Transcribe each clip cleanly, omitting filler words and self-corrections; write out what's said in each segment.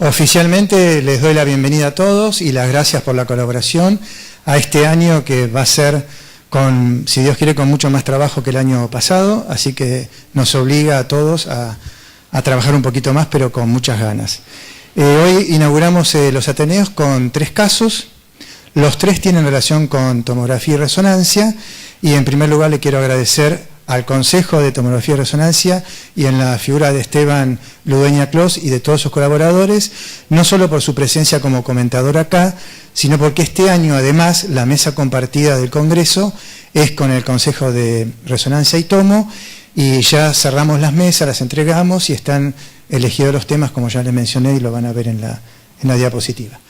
Oficialmente les doy la bienvenida a todos y las gracias por la colaboración a este año que va a ser, si Dios quiere, con mucho más trabajo que el año pasado, así que nos obliga a todos a trabajar un poquito más, pero con muchas ganas. Hoy inauguramos los Ateneos con 3 casos. Los 3 tienen relación con tomografía y resonancia, y en primer lugar le quiero agradecer al Consejo de Tomografía y Resonancia y en la figura de Esteban Ludueña Clos y de todos sus colaboradores, no solo por su presencia como comentador acá, sino porque este año además la mesa compartida del Congreso es con el Consejo de Resonancia y Tomo, y ya cerramos las mesas, las entregamos y están elegidos los temas, como ya les mencioné, y lo van a ver en la diapositiva.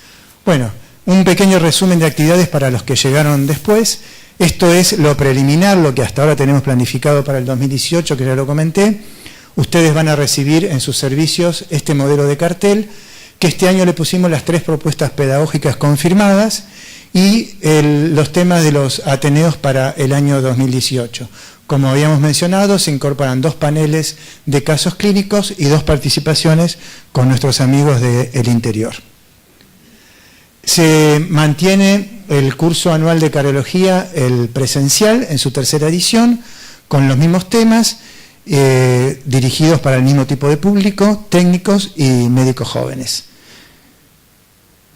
Bueno, un pequeño resumen de actividades para los que llegaron después. Esto es lo preliminar, lo que hasta ahora tenemos planificado para el 2018, que ya lo comenté. Ustedes van a recibir en sus servicios este modelo de cartel, que este año le pusimos las 3 propuestas pedagógicas confirmadas y los temas de los Ateneos para el año 2018. Como habíamos mencionado, se incorporan 2 paneles de casos clínicos y 2 participaciones con nuestros amigos del interior. Se mantiene el curso anual de cardiología, el presencial, en su 3ª edición, con los mismos temas, dirigidos para el mismo tipo de público, técnicos y médicos jóvenes.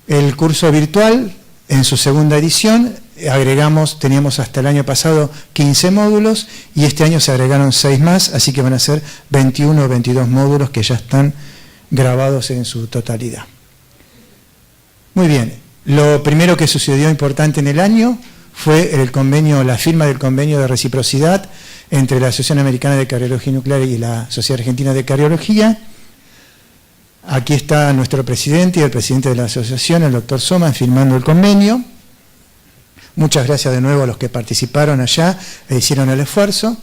El curso virtual, en su 2ª edición, teníamos hasta el año pasado 15 módulos, y este año se agregaron 6 más, así que van a ser 21 o 22 módulos que ya están grabados en su totalidad. Muy bien. Lo primero que sucedió importante en el año fue la firma del convenio de reciprocidad entre la Asociación Americana de Cardiología Nuclear y la Sociedad Argentina de Cardiología. Aquí está nuestro presidente y el presidente de la asociación, el doctor Soman, firmando el convenio. Muchas gracias de nuevo a los que participaron allá e hicieron el esfuerzo.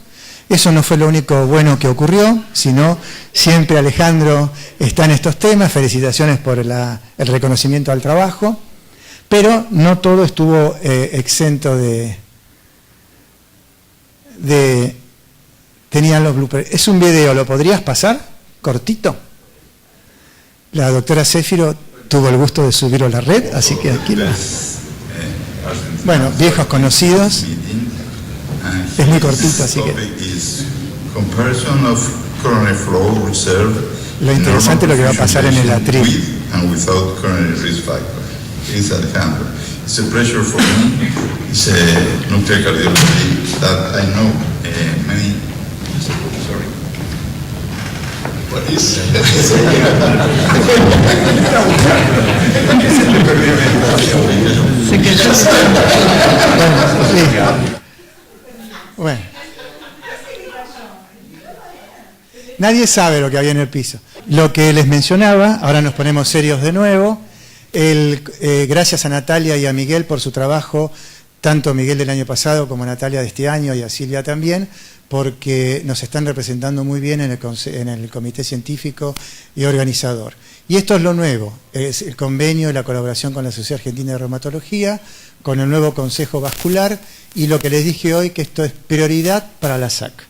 Eso no fue lo único bueno que ocurrió, sino siempre Alejandro está en estos temas. Felicitaciones por el reconocimiento al trabajo. Pero no todo estuvo exento tenían los bloopers. Es un video, ¿lo podrías pasar? Cortito. La doctora Céfiro tuvo el gusto de subirlo a la red, así que aquí bueno, viejos conocidos. Es muy cortito, así que lo interesante es lo que va a pasar en el atril. Is Alejandro. It's a pleasure for me. It's a nuclear cardiology that I know many. Sorry. What is? Bueno. Nadie sabe lo que había en el piso. Lo que les mencionaba, ahora nos ponemos serios de nuevo. Gracias a Natalia y a Miguel por su trabajo, tanto Miguel del año pasado como Natalia de este año, y a Silvia también, porque nos están representando muy bien en el comité científico y organizador. Y esto es lo nuevo, es el convenio y la colaboración con la Sociedad Argentina de Reumatología, con el nuevo Consejo Vascular, y lo que les dije hoy, que esto es prioridad para la SAC.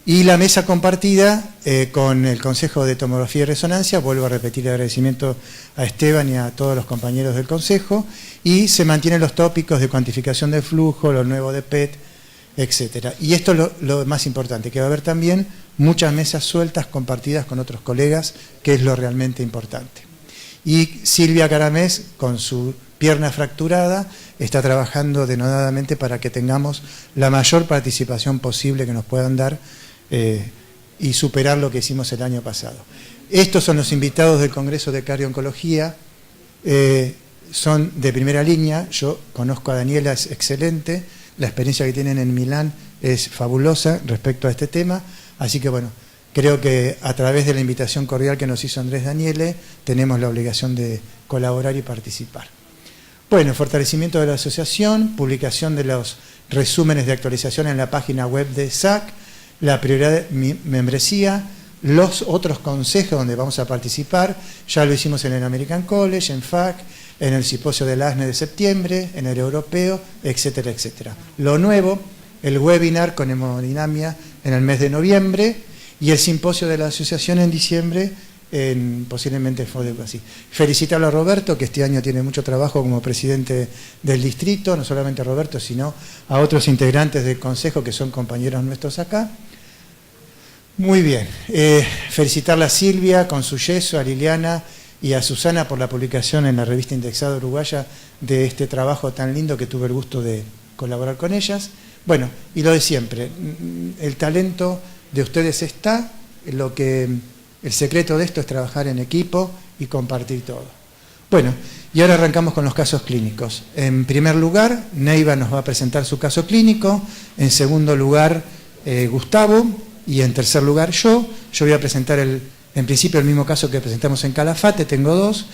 Y la mesa compartida con el Consejo de Tomografía y Resonancia, vuelvo a repetir el agradecimiento a Esteban y a todos los compañeros del Consejo, y se mantienen los tópicos de cuantificación del flujo, lo nuevo de PET, etc. Y esto es lo más importante, que va a haber también muchas mesas sueltas compartidas con otros colegas, que es lo realmente importante. Y Silvia Caramés, con su pierna fracturada, está trabajando denodadamente para que tengamos la mayor participación posible que nos puedan dar y superar lo que hicimos el año pasado. Estos son los invitados del Congreso de Cardio-Oncología, son de primera línea. Yo conozco a Daniela, es excelente, la experiencia que tienen en Milán es fabulosa respecto a este tema, así que bueno, creo que a través de la invitación cordial que nos hizo Andrés Daniele, tenemos la obligación de colaborar y participar. Bueno, fortalecimiento de la asociación, publicación de los resúmenes de actualización en la página web de SAC, la prioridad de membresía, los otros consejos donde vamos a participar, ya lo hicimos en el American College, en FAC, en el simposio del ASNE de septiembre, en el europeo, etcétera, etcétera. Lo nuevo, el webinar con hemodinamia en el mes de noviembre y el simposio de la asociación en diciembre posiblemente fue algo así. Felicitarlo a Roberto, que este año tiene mucho trabajo como presidente del distrito, no solamente a Roberto, sino a otros integrantes del consejo que son compañeros nuestros acá. Muy bien. Felicitarla a Silvia con su yeso, a Liliana y a Susana por la publicación en la revista Indexada Uruguaya de este trabajo tan lindo que tuve el gusto de colaborar con ellas. Bueno, y lo de siempre, el talento de ustedes está, el secreto de esto es trabajar en equipo y compartir todo. Bueno, y ahora arrancamos con los casos clínicos. En primer lugar, Neiva nos va a presentar su caso clínico, en segundo lugar, Gustavo, y en tercer lugar yo voy a presentar en principio el mismo caso que presentamos en Calafate, tengo dos,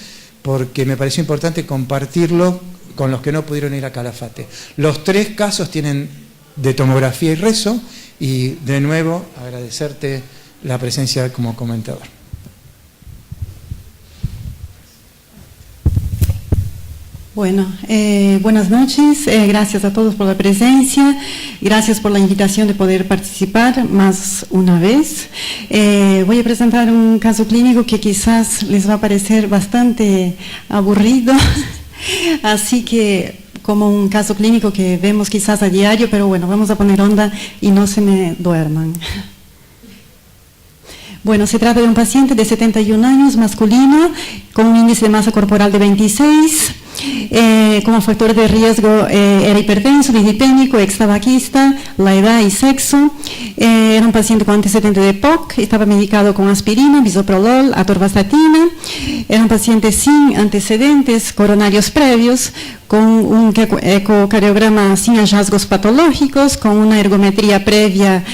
porque me pareció importante compartirlo con los que no pudieron ir a Calafate. Los tres casos tienen de tomografía y rezo, y de nuevo agradecerte la presencia como comentador. Bueno, buenas noches, gracias a todos por la presencia, gracias por la invitación de poder participar más una vez. Voy a presentar un caso clínico que quizás les va a parecer bastante aburrido, así que como un caso clínico que vemos quizás a diario, pero bueno, vamos a poner onda y no se me duerman. Bueno, se trata de un paciente de 71 años, masculino, con un índice de masa corporal de 26, como factor de riesgo era hipertenso, dislipémico, extabaquista, la edad y sexo. Era un paciente con antecedente de POC, estaba medicado con aspirina, bisoprolol, atorvastatina. Era un paciente sin antecedentes coronarios previos, con un ecocardiograma sin hallazgos patológicos, con una ergometría previa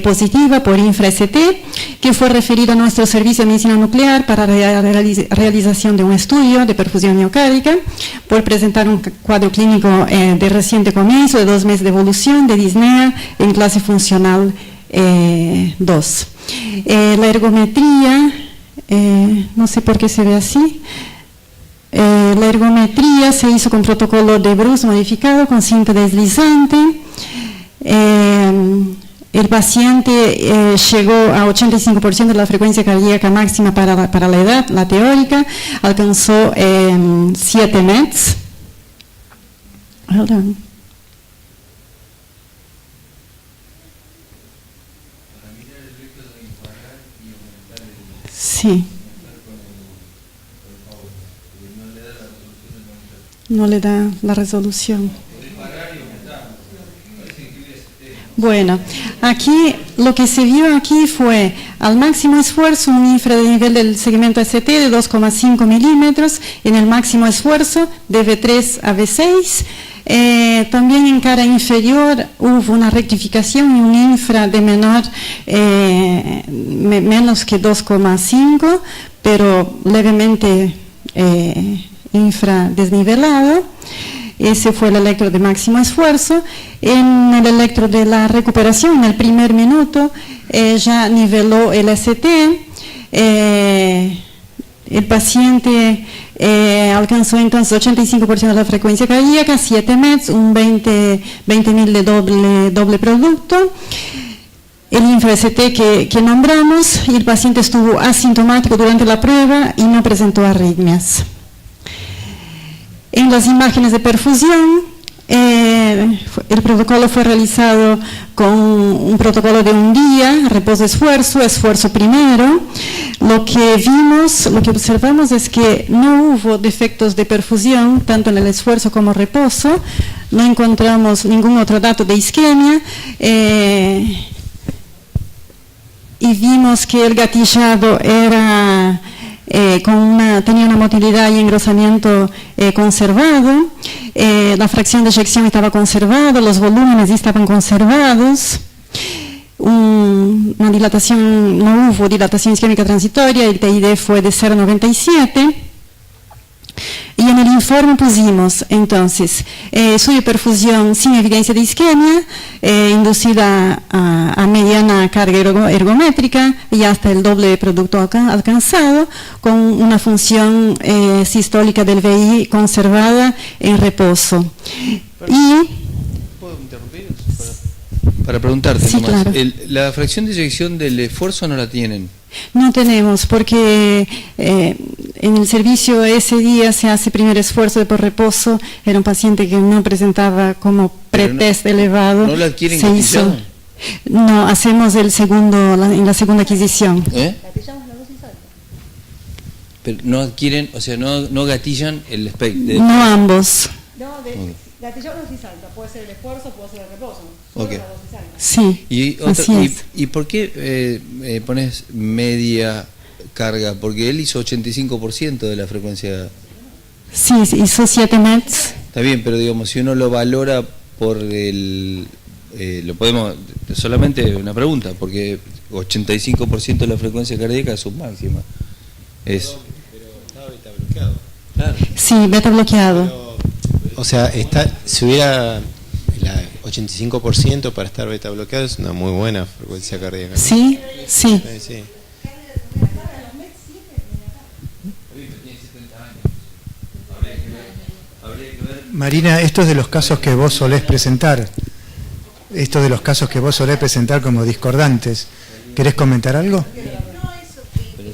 positiva por infra-ST, que fue referido a nuestro servicio de medicina nuclear para la realización de un estudio de perfusión miocárdica, por presentar un cuadro clínico de reciente comienzo, de 2 meses de evolución, de disnea en clase funcional 2. La ergometría, no sé por qué se ve así. La ergometría se hizo con protocolo de Bruce modificado con cinta deslizante. El paciente llegó a 85% de la frecuencia cardíaca máxima para la edad, la teórica, alcanzó 7 METs. Hold on. Sí. No le da la resolución. Bueno, aquí lo que se vio aquí fue al máximo esfuerzo un infra de nivel del segmento ST de 2,5 milímetros, en el máximo esfuerzo de V3 a V6. También en cara inferior hubo una rectificación y un infra de menos que 2,5, pero levemente infra desnivelado. Ese fue el electro de máximo esfuerzo. En el electro de la recuperación, en el primer minuto, ya niveló el ST. El paciente alcanzó entonces 85% de la frecuencia cardíaca, 7 METs, un 20.000 de doble producto. El infra-ST que nombramos, y el paciente estuvo asintomático durante la prueba y no presentó arritmias. En las imágenes de perfusión, el protocolo fue realizado con un protocolo de un día, reposo-esfuerzo, esfuerzo primero. Lo que observamos es que no hubo defectos de perfusión, tanto en el esfuerzo como reposo. No encontramos ningún otro dato de isquemia. Y vimos que el gatillado era... tenía una motilidad y engrosamiento conservado, la fracción de eyección estaba conservada, los volúmenes estaban conservados, una dilatación, no hubo dilatación isquémica transitoria, el TID fue de 0,97. Y en el informe pusimos, entonces, perfusión sin evidencia de isquemia, inducida a mediana carga ergométrica y hasta el doble producto alcanzado, con una función sistólica del VI conservada en reposo. ¿Puedo interrumpir? para preguntarte Sí, nomás, claro. la fracción de eyección del esfuerzo no la tienen. No tenemos, porque en el servicio ese día se hace primer esfuerzo de por reposo. Era un paciente que no presentaba como Pero no- pretest elevado. ¿No la adquieren Se hizo. gatillado? No, hacemos el segundo, en la segunda adquisición. Pero no adquieren, o sea, no gatillan el espectro. No ambos. No, gatillado no dosis alta, puede ser el esfuerzo, puede ser el reposo. Ok. La dosis alta. Sí, Y, así es. ¿Y por qué pones media carga? Porque él hizo 85% de la frecuencia. Sí, hizo 7 METs. Está bien, pero digamos, si uno lo valora por el... lo podemos... Solamente una pregunta, porque 85% de la frecuencia cardíaca es su máxima. Es... Pero estaba beta bloqueado. Claro. Sí, beta bloqueado. Pero, o sea, si hubiera la 85% para estar beta bloqueado, es una muy buena frecuencia cardíaca, ¿no? Sí, sí. Sí, sí. Marina, estos de los casos que vos solés presentar, estos de los casos que vos solés presentar como discordantes, ¿querés comentar algo? Pero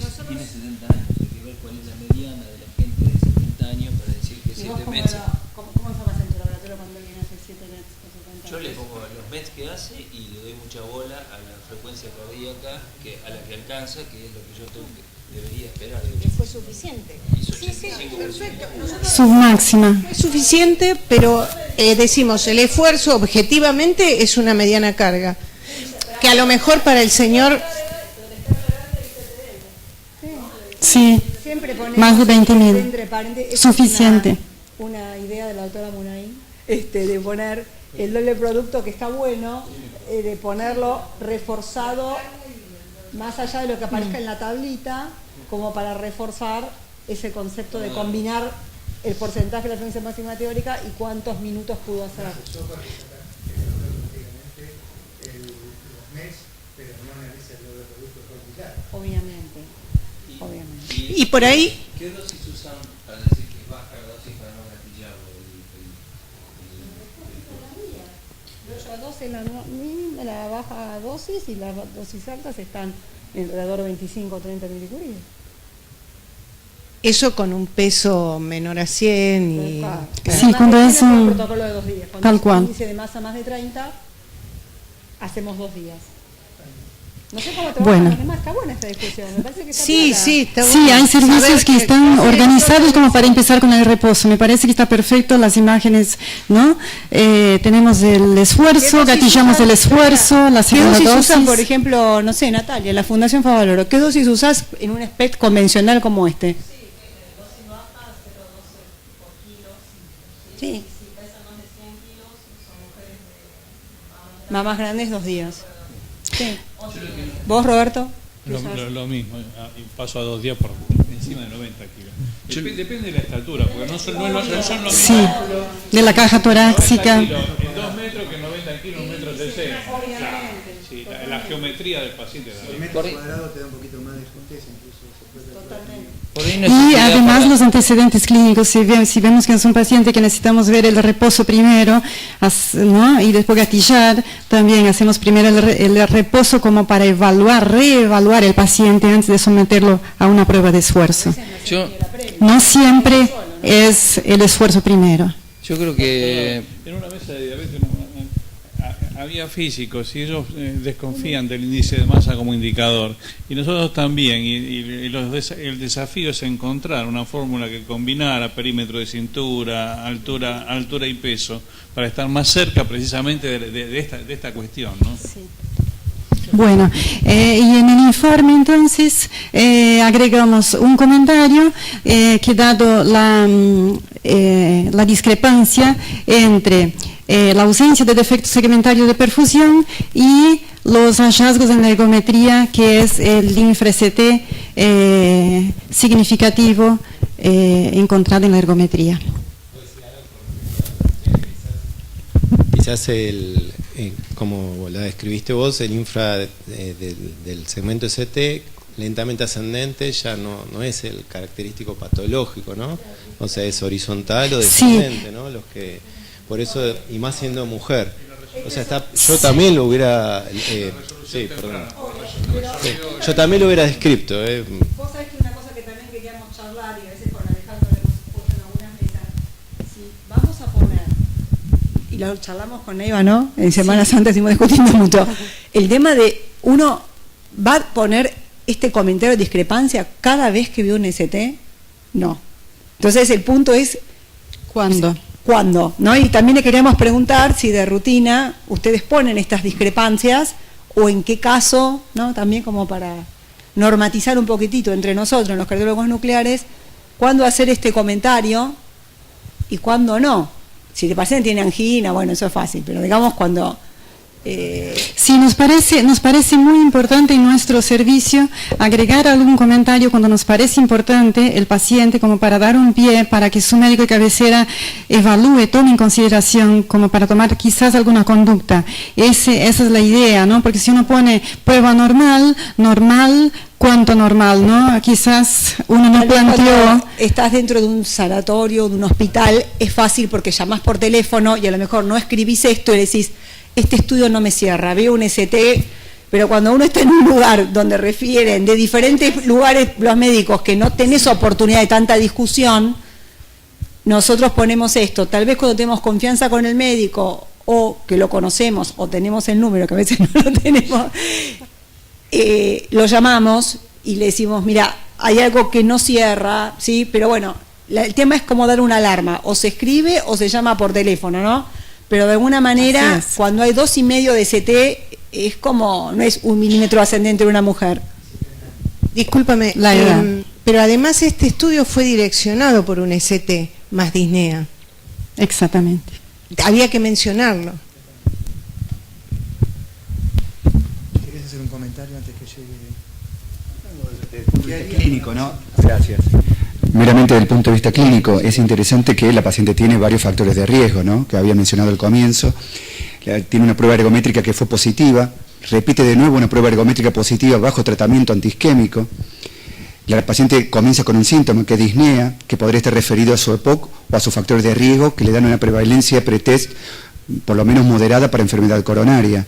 si tiene 70 años, hay que ver cuál es la mediana de la gente de 70 años para decir que 7 METs. ¿Cómo informas en tu laboratorio cuando alguien hace 7 METs por 70 Yo le pongo los METs que hace y le doy mucha bola a la frecuencia cardíaca a la que alcanza, que es lo que yo debería esperar. Que fue suficiente. Sí, sí, perfecto. Su máxima. Es suficiente, pero decimos, el esfuerzo objetivamente es una mediana carga. Que a lo mejor para el señor... Sí, Siempre ponemos más de 20.000. entre paréntesis, Suficiente. Una idea de la doctora Munaín, de poner el doble producto que está bueno, de ponerlo reforzado más allá de lo que aparezca en la tablita, como para reforzar ese concepto de combinar el porcentaje de la frecuencia máxima teórica y cuántos minutos pudo hacer. Obviamente. Y por ahí... ¿Qué dosis usan para decir que es baja la dosis para no gatillarlo? La baja dosis y las dosis altas están alrededor de 25 o 30 milicurios. Eso con un peso menor a 100 y... Claro. Sí, cuando es un protocolo de 2 días. Cuando tal es cual. un índice de masa más de 30, hacemos 2 días. No sé cómo te Bueno. los demás. Está buena esta discusión. Me parece que está Sí, piola. sí, está Sí, bueno. hay servicios Saber que están organizados como para empezar con el reposo. Me parece que está perfecto las imágenes, ¿no? Tenemos el esfuerzo, ¿Qué dosis gatillamos usan? el esfuerzo, la ¿Qué segunda dosis dosis. usan, por ejemplo, no sé, Natalia, la Fundación Favaloro? ¿Qué dosis usás en un SPECT convencional como este? Sí. Mamás grandes, 2 días. Sí. ¿Vos, Roberto? Lo mismo, y paso a 2 días por encima de 90 kilos. Depende de la estatura, porque no son lo Sí, mismo. de la caja 90 torácica. kilos en 2 metros que 90 kilos en 1,60 m. Claro, sí, la geometría del paciente también. Cuadrado te da un poquito más de fuertes, incluso se puede Por ahí no Y es además para- los antecedentes clínicos, si vemos que es un paciente que necesitamos ver el reposo primero, ¿no? Y después gatillar, también hacemos primero el reposo como para reevaluar el paciente antes de someterlo a una prueba de esfuerzo. Yo No siempre es el esfuerzo primero. creo que... En una mesa de diabetes había físicos y ellos desconfían del índice de masa como indicador, y nosotros también, el desafío es encontrar una fórmula que combinara perímetro de cintura, altura y peso para estar más cerca precisamente de esta cuestión, ¿no? Bueno, y en el informe entonces agregamos un comentario que dado la discrepancia entre la ausencia de defecto segmentario de perfusión y los hallazgos en la ergometría, que es el INFRE-CT significativo encontrado en la ergometría. Quizás como la describiste vos, el infra del segmento ST lentamente ascendente ya no es el característico patológico, ¿no? O sea, es horizontal o descendente, ¿no? Por eso, y más siendo mujer. O sea, yo también lo hubiera... sí, perdón. Sí, yo también lo hubiera descrito. Vos sabés que una cosa que también queríamos charlar, y a veces con Alejandro le hemos puesto en algunas metas, si vamos a poner, y lo charlamos con Eva, ¿no? En Semana Santa estuvimos discutiendo mucho, el tema de uno va a poner este comentario de discrepancia cada vez que ve un ST, no. Entonces el punto es... ¿Cuándo? ¿Cuándo? ¿No? Y también le queríamos preguntar si de rutina ustedes ponen estas discrepancias o en qué caso, ¿no? También como para normatizar un poquitito entre nosotros, los cardiólogos nucleares, cuándo hacer este comentario y cuándo no. Si el paciente tiene angina, bueno, eso es fácil, pero digamos cuando... Sí, nos parece muy importante en nuestro servicio agregar algún comentario cuando nos parece importante el paciente, como para dar un pie para que su médico de cabecera evalúe, tome en consideración, como para tomar quizás alguna conducta. Esa es la idea, ¿no? Porque si uno pone prueba normal, ¿cuánto normal, no? Quizás uno no planteó... Cuando estás dentro de un sanatorio, de un hospital, es fácil porque llamás por teléfono y a lo mejor no escribís esto y decís, este estudio no me cierra, veo un ST, pero cuando uno está en un lugar donde refieren de diferentes lugares los médicos que no tenés oportunidad de tanta discusión, nosotros ponemos esto, tal vez cuando tenemos confianza con el médico o que lo conocemos o tenemos el número, que a veces no lo tenemos, lo llamamos y le decimos, mira, hay algo que no cierra, ¿sí? Pero bueno, el tema es como dar una alarma, o se escribe o se llama por teléfono, ¿no? Pero de alguna manera, cuando hay 2,5 de ST, es como, no es 1 milímetro ascendente de una mujer. Discúlpame, pero además este estudio fue direccionado por un ST más disnea. Exactamente. Había que mencionarlo. ¿Querés hacer un comentario antes que llegue? Clínico, ¿no? Gracias. Meramente desde el punto de vista clínico, es interesante que la paciente tiene varios factores de riesgo, ¿no? Que había mencionado al comienzo. Tiene una prueba ergométrica que fue positiva, repite de nuevo una prueba ergométrica positiva bajo tratamiento antiisquémico. La paciente comienza con un síntoma que es disnea, que podría estar referido a su EPOC o a sus factores de riesgo que le dan una prevalencia pretest por lo menos moderada para enfermedad coronaria.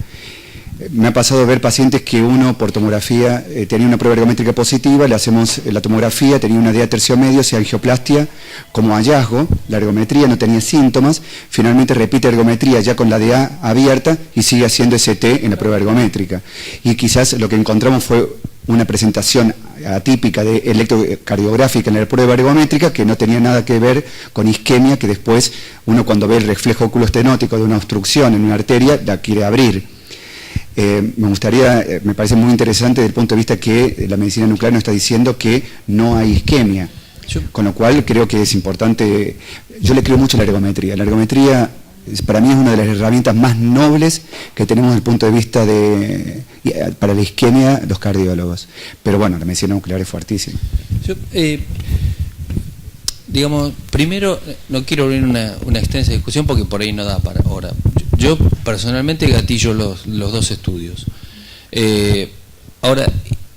Me ha pasado ver pacientes que uno por tomografía tenía una prueba ergométrica positiva, le hacemos la tomografía, tenía una DA tercio medio, se angioplastia como hallazgo, la ergometría no tenía síntomas, finalmente repite ergometría ya con la DA abierta y sigue haciendo ST en la prueba ergométrica. Y quizás lo que encontramos fue una presentación atípica de electrocardiográfica en la prueba ergométrica que no tenía nada que ver con isquemia, que después uno cuando ve el reflejo oculostenótico de una obstrucción en una arteria la quiere abrir. Me parece muy interesante desde el punto de vista que la medicina nuclear nos está diciendo que no hay isquemia, con lo cual creo que es importante. Yo le creo mucho a la ergometría. La ergometría para mí es una de las herramientas más nobles que tenemos desde el punto de vista para la isquemia los cardiólogos. Pero bueno, la medicina nuclear es fuertísima. Digamos, primero, no quiero abrir una extensa discusión porque por ahí no da para ahora. Yo personalmente gatillo los dos estudios. Ahora,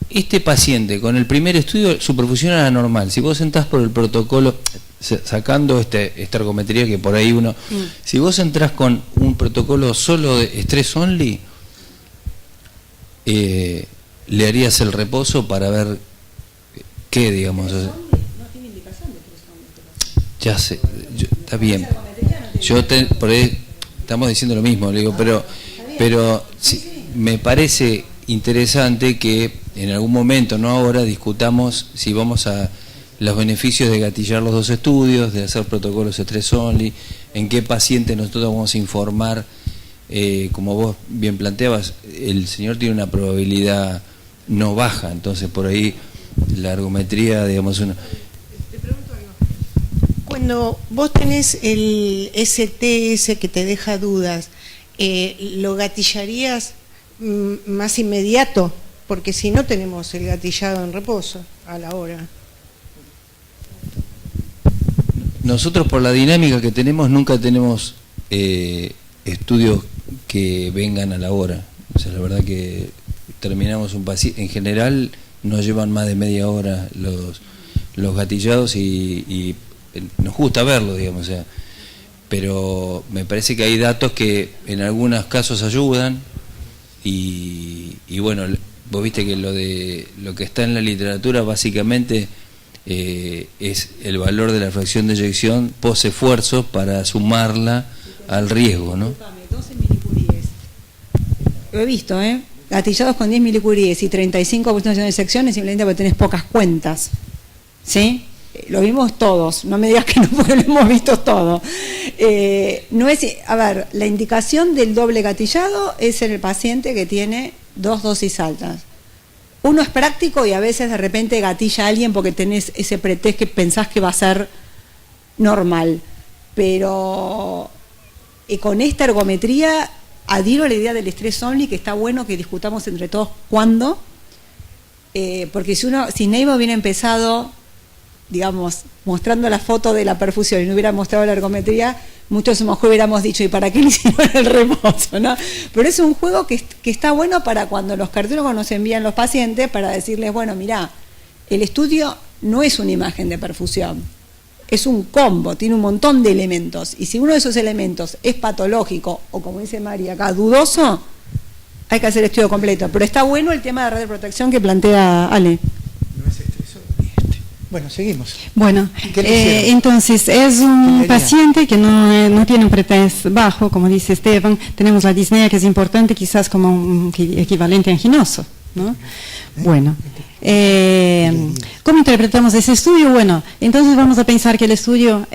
este paciente con el primer estudio, su perfusión era normal. Si vos entrás por el protocolo, sacando esta ergometría que por ahí uno... Si vos entrás con un protocolo solo de stress only, le harías el reposo para ver qué, digamos... Ya sé, está bien. Por ahí estamos diciendo lo mismo, le digo, pero sí, me parece interesante que en algún momento, no ahora, discutamos si vamos a los beneficios de gatillar los dos estudios, de hacer protocolos stress only, en qué paciente nosotros vamos a informar, como vos bien planteabas, el señor tiene una probabilidad no baja, entonces por ahí la ergometría, digamos, Cuando vos tenés el STS que te deja dudas, ¿lo gatillarías más inmediato? Porque si no tenemos el gatillado en reposo a la hora. Nosotros por la dinámica que tenemos nunca tenemos estudios que vengan a la hora. O sea, la verdad que terminamos un paciente, en general nos llevan más de media hora los gatillados y nos gusta verlo, digamos, o sea, pero me parece que hay datos que en algunos casos ayudan y bueno, vos viste que lo que está en la literatura básicamente es el valor de la fracción de eyección post esfuerzo para sumarla al riesgo, ¿no? 12 milicuries. Lo he visto, gatillados con 10 milicuries y 35% de secciones, simplemente porque tenés pocas cuentas, ¿sí? Lo vimos todos, no me digas que no, porque lo hemos visto todo. No es, a ver, la indicación del doble gatillado es en el paciente que tiene 2 dosis altas. Uno es práctico y a veces de repente gatilla a alguien porque tenés ese pretexto que pensás que va a ser normal, pero con esta ergometría adhiero a la idea del estrés only, que está bueno que discutamos entre todos cuándo, porque si Neiva hubiera empezado, digamos, mostrando la foto de la perfusión y no hubiera mostrado la ergometría, muchos a lo mejor hubiéramos dicho, ¿y para qué le hicieron el reposo? ¿No? Pero es un juego que está bueno para cuando los cardiólogos nos envían los pacientes, para decirles, bueno, mirá, el estudio no es una imagen de perfusión, es un combo, tiene un montón de elementos, y si uno de esos elementos es patológico, o como dice María acá, dudoso, hay que hacer el estudio completo. Pero está bueno el tema de red de protección que plantea Ale. Bueno, seguimos. Bueno, entonces es un paciente que no tiene un pretest bajo, como dice Esteban. Tenemos la disnea, que es importante, quizás como un equivalente anginoso, ¿no? Bueno, ¿cómo interpretamos ese estudio? Bueno, entonces vamos a pensar que el estudio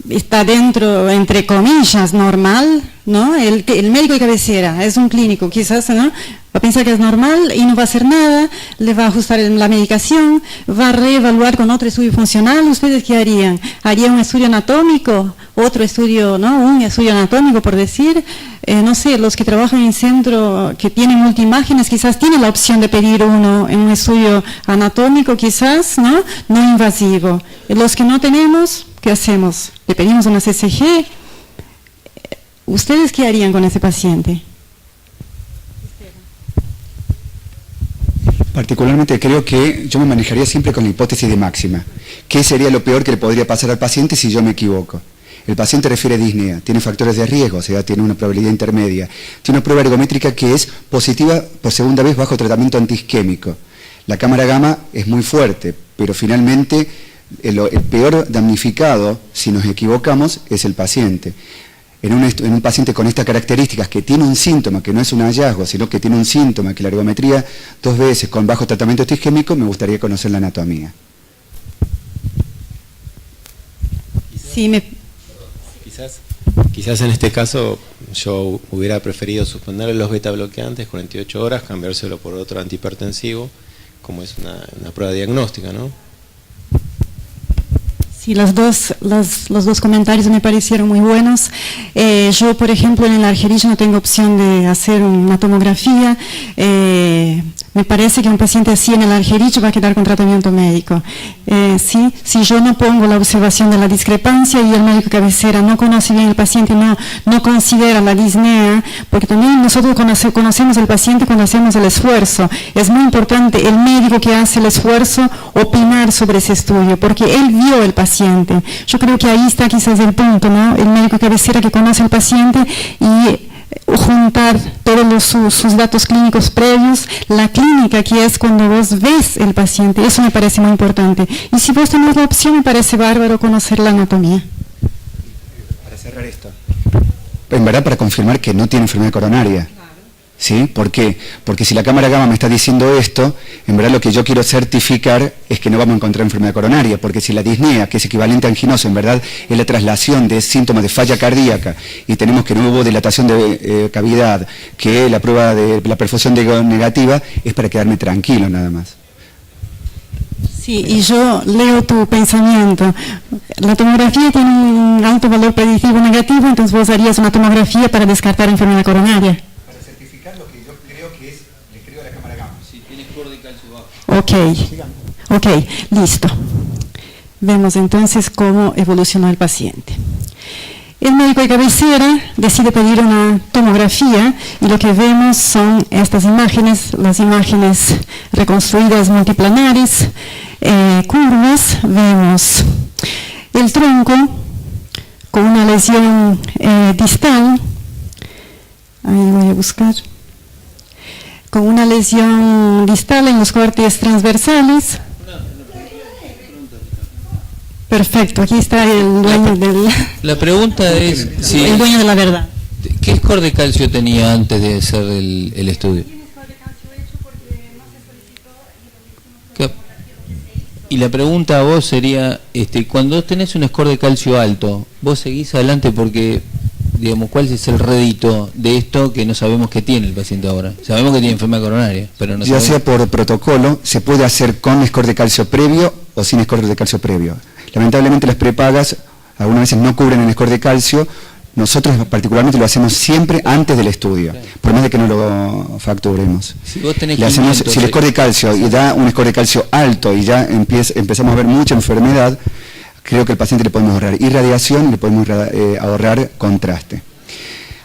está dentro, entre comillas, normal, ¿no? El médico de cabecera es un clínico, quizás, ¿no? Va a pensar que es normal y no va a hacer nada, le va a ajustar la medicación, va a reevaluar con otro estudio funcional. ¿Ustedes qué harían? ¿Harían un estudio anatómico? ¿Otro estudio, no? Un estudio anatómico, por decir. No sé, los que trabajan en centro, que tienen multiimágenes, quizás tienen la opción de pedir uno en un estudio anatómico, quizás, ¿no? No invasivo. Los que no tenemos, ¿qué hacemos? ¿Le pedimos una CCG? ¿Ustedes qué harían con ese paciente? Particularmente creo que yo me manejaría siempre con la hipótesis de máxima. ¿Qué sería lo peor que le podría pasar al paciente si yo me equivoco? El paciente refiere disnea, tiene factores de riesgo, o sea, tiene una probabilidad intermedia. Tiene una prueba ergométrica que es positiva por segunda vez bajo tratamiento antiisquémico. La cámara gamma es muy fuerte, pero finalmente el peor damnificado, si nos equivocamos, es el paciente. En un paciente con estas características, que tiene un síntoma, que no es un hallazgo, sino que tiene un síntoma, que la ergometría 2 veces con bajo tratamiento antiisquémico, me gustaría conocer la anatomía. Sí, Quizás en este caso yo hubiera preferido suspenderle los beta bloqueantes 48 horas, cambiárselo por otro antihipertensivo, como es una prueba diagnóstica, ¿no? Sí, los dos comentarios me parecieron muy buenos. Yo, por ejemplo, en el Argerich no tengo opción de hacer una tomografía. Me parece que un paciente así en el Argerich va a quedar con tratamiento médico. ¿Sí? Si yo no pongo la observación de la discrepancia y el médico cabecera no conoce bien el paciente, no considera la disnea, porque también nosotros conocemos el paciente cuando hacemos el esfuerzo. Es muy importante el médico que hace el esfuerzo opinar sobre ese estudio, porque él vio el paciente. Yo creo que ahí está quizás el punto, ¿no? El médico cabecera que conoce al paciente y juntar todos sus datos clínicos previos, la clínica, que es cuando vos ves el paciente, eso me parece muy importante. Y si vos tenés la opción, me parece bárbaro conocer la anatomía. Para cerrar esto, en verdad, para confirmar que no tiene enfermedad coronaria. ¿Sí? ¿Por qué? Porque si la cámara gamma me está diciendo esto, en verdad lo que yo quiero certificar es que no vamos a encontrar enfermedad coronaria, porque si la disnea, que es equivalente a anginoso, en verdad es la traslación de síntomas de falla cardíaca, y tenemos que no hubo dilatación de cavidad, que la prueba de la perfusión negativa, es para quedarme tranquilo nada más. Sí, y yo leo tu pensamiento. La tomografía tiene un alto valor predictivo negativo, entonces vos harías una tomografía para descartar enfermedad coronaria. Ok, listo. Vemos entonces cómo evolucionó el paciente. El médico de cabecera decide pedir una tomografía y lo que vemos son estas imágenes, las imágenes reconstruidas multiplanares, curvas. Vemos el tronco con una lesión distal, ahí voy a buscar, con una lesión distal en los cortes transversales. Perfecto, aquí está el dueño del... La pregunta es, si, el dueño de la verdad. ¿qué score de calcio tenía antes de hacer el estudio? Y la pregunta a vos sería, cuando vos tenés un score de calcio alto, ¿vos seguís adelante porque, digamos, cuál es el rédito de esto que no sabemos que tiene el paciente ahora? Sabemos que tiene enfermedad coronaria, pero no ya sabemos. sea por protocolo, se puede hacer con score de calcio previo o sin score de calcio previo. Lamentablemente las prepagas algunas veces no cubren el score de calcio. Nosotros particularmente lo hacemos siempre antes del estudio, por más de que no lo facturemos. Si vos tenés Le hacemos, 500, si el score de calcio y da un score de calcio alto y ya empezamos a ver mucha enfermedad, creo que al paciente le podemos ahorrar irradiación y le podemos ahorrar contraste.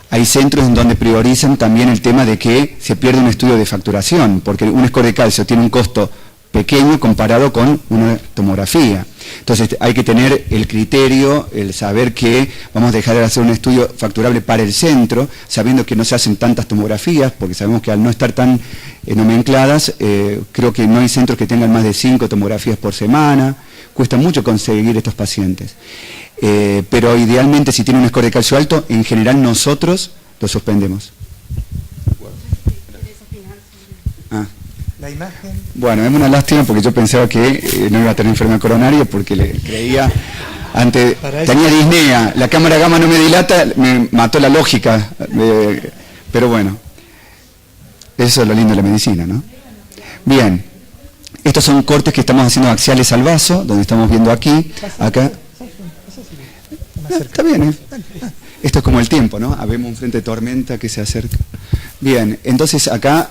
Hay centros en donde priorizan también el tema de que se pierde un estudio de facturación, porque un score de calcio tiene un costo pequeño comparado con una tomografía. Entonces hay que tener el criterio, el saber que vamos a dejar de hacer un estudio facturable para el centro, sabiendo que no se hacen tantas tomografías, porque sabemos que al no estar tan nomencladas, creo que no hay centros que tengan más de 5 tomografías por semana, cuesta mucho conseguir estos pacientes. Pero idealmente si tiene un score de calcio alto, en general nosotros lo suspendemos. La imagen. Bueno, es una lástima porque yo pensaba que no iba a tener enfermedad coronaria porque le creía antes, tenía disnea, la cámara gamma no me dilata, me mató la lógica, pero bueno, eso es lo lindo de la medicina, ¿no? Bien, estos son cortes que estamos haciendo axiales al vaso, donde estamos viendo aquí, acá. Está bien, ¿eh? Esto es como el tiempo, ¿no? Habemos un frente de tormenta que se acerca. Bien, entonces acá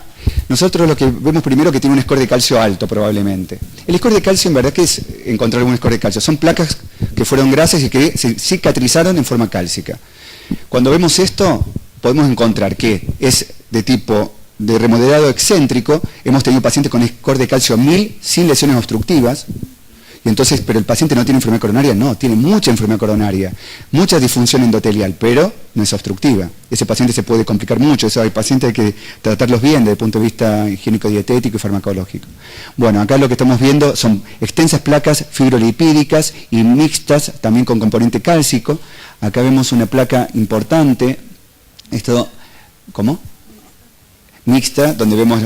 nosotros lo que vemos primero que tiene un score de calcio alto probablemente. El score de calcio en verdad que es encontrar algún score de calcio. Son placas que fueron grasas y que se cicatrizaron en forma cálcica. Cuando vemos esto podemos encontrar que es de tipo de remodelado excéntrico. Hemos tenido pacientes con score de calcio 1000 sin lesiones obstructivas. Y entonces, pero el paciente no tiene enfermedad coronaria, no, tiene mucha enfermedad coronaria, mucha disfunción endotelial, pero no es obstructiva. Ese paciente se puede complicar mucho, eso hay pacientes hay que tratarlos bien desde el punto de vista higiénico-dietético y farmacológico. Bueno, acá lo que estamos viendo son extensas placas fibrolipídicas y mixtas, también con componente cálcico. Acá vemos una placa importante, esto, ¿cómo? Mixta, donde vemos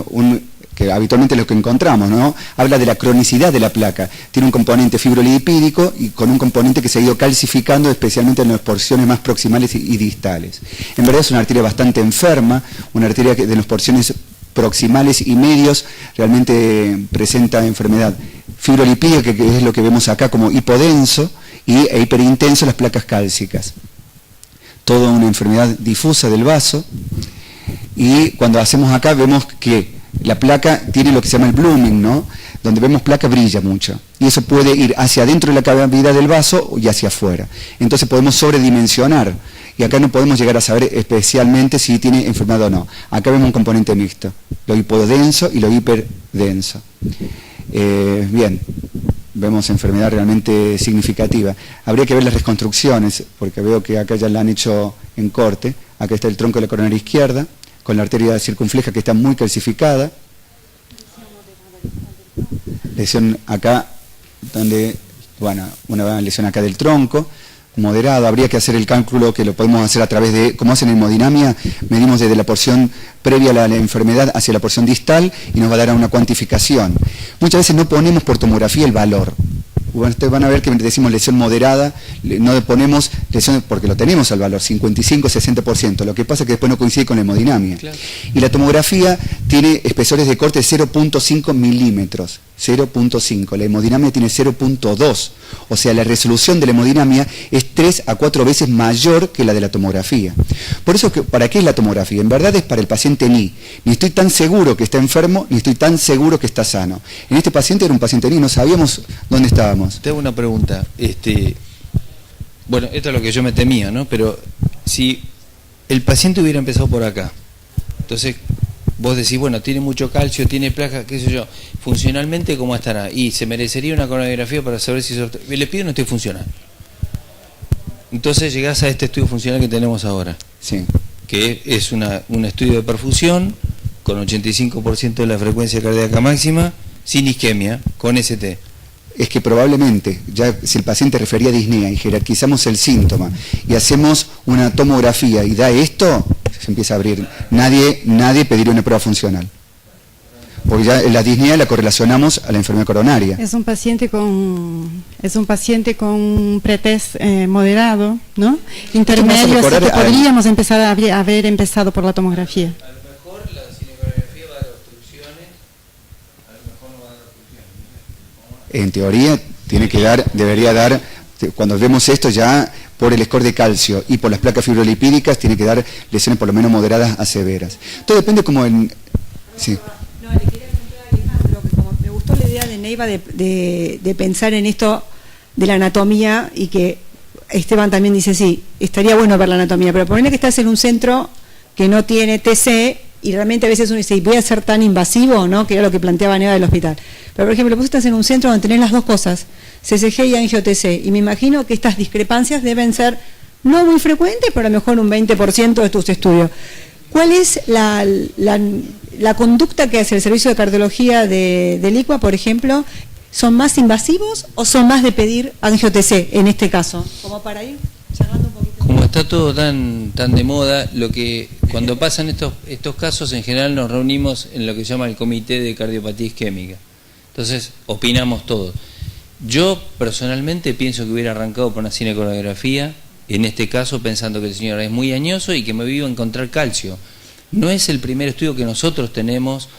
que habitualmente es lo que encontramos, ¿no? Habla de la cronicidad de la placa. Tiene un componente fibrolipídico y con un componente que se ha ido calcificando, especialmente en las porciones más proximales y distales. En verdad es una arteria bastante enferma, una arteria que de las porciones proximales y medios realmente presenta enfermedad fibrolipídica, que es lo que vemos acá como hipodenso, e hiperintenso las placas cálcicas. Toda una enfermedad difusa del vaso. Y cuando hacemos acá vemos que la placa tiene lo que se llama el blooming, ¿no? Donde vemos placa brilla mucho. Y eso puede ir hacia adentro de la cavidad del vaso y hacia afuera. Entonces podemos sobredimensionar. Y acá no podemos llegar a saber especialmente si tiene enfermedad o no. Acá vemos un componente mixto. Lo hipodenso y lo hiperdenso. Bien. Vemos enfermedad realmente significativa. Habría que ver las reconstrucciones, porque veo que acá ya la han hecho en corte. Acá está el tronco de la coronaria izquierda, con la arteria circunfleja que está muy calcificada. Lesión acá, donde, bueno, una lesión acá del tronco, moderada. Habría que hacer el cálculo que lo podemos hacer a través de, como hacen en hemodinamia, medimos desde la porción previa a la enfermedad hacia la porción distal y nos va a dar una cuantificación. Muchas veces no ponemos por tomografía el valor. Bueno, ustedes van a ver que decimos lesión moderada, no ponemos lesión porque lo tenemos al valor, 55-60%. Lo que pasa es que después no coincide con la hemodinamia. Claro. Y la tomografía tiene espesores de corte de 0.5 milímetros. 0.5, la hemodinamia tiene 0.2, o sea, la resolución de la hemodinamia es 3 a 4 veces mayor que la de la tomografía. Por eso, ¿para qué es la tomografía? En verdad es para el paciente ni estoy tan seguro que está enfermo, ni estoy tan seguro que está sano. En este paciente era un paciente ni, no sabíamos dónde estábamos. Te hago una pregunta, bueno, esto es lo que yo me temía, ¿no? Pero si el paciente hubiera empezado por acá, entonces vos decís, bueno, tiene mucho calcio, tiene placa, qué sé yo, funcionalmente ¿cómo estará? Y se merecería una coronariografía para saber si eso... Le pido no estoy funcional. Entonces llegás a este estudio funcional que tenemos ahora, Sí. que es un estudio de perfusión con 85% de la frecuencia cardíaca máxima, sin isquemia, con ST. Es que probablemente, ya si el paciente refería a disnea y jerarquizamos el síntoma y hacemos una tomografía y da esto, se empieza a abrir. Nadie pediría una prueba funcional. Porque ya la disnea la correlacionamos a la enfermedad coronaria. Es un paciente con pretest moderado, ¿no? Intermedio, así que podríamos empezar a haber empezado por la tomografía. A lo mejor la cinematografía va a dar obstrucciones, a lo mejor no va a dar obstrucciones. En teoría debería dar, cuando vemos esto ya por el score de calcio y por las placas fibrolipídicas, tiene que dar lesiones por lo menos moderadas a severas. Todo depende como en... Sí. No, le quería preguntar a Alejandro, que como me gustó la idea de Neiva de pensar en esto de la anatomía, y que Esteban también dice, sí, estaría bueno ver la anatomía, pero ponele que estás en un centro que no tiene TC, y realmente a veces uno dice, ¿voy a ser tan invasivo, no? Que era lo que planteaba Neiva del hospital. Pero por ejemplo, vos estás en un centro donde tenés las dos cosas, CCG y angio-TC, y me imagino que estas discrepancias deben ser no muy frecuentes, pero a lo mejor un 20% de tus estudios. ¿Cuál es la conducta que hace el servicio de cardiología del ICUA, por ejemplo? ¿Son más invasivos o son más de pedir angio-TC en este caso? Como para ir charlando un poquito. Como está todo tan de moda, cuando pasan estos casos, en general nos reunimos en lo que se llama el Comité de Cardiopatía Isquémica. Entonces, opinamos todo. Yo personalmente pienso que hubiera arrancado por una cinecoronografía, en este caso pensando que el señor es muy añoso y que me iba a encontrar calcio. No es el primer estudio que nosotros tenemos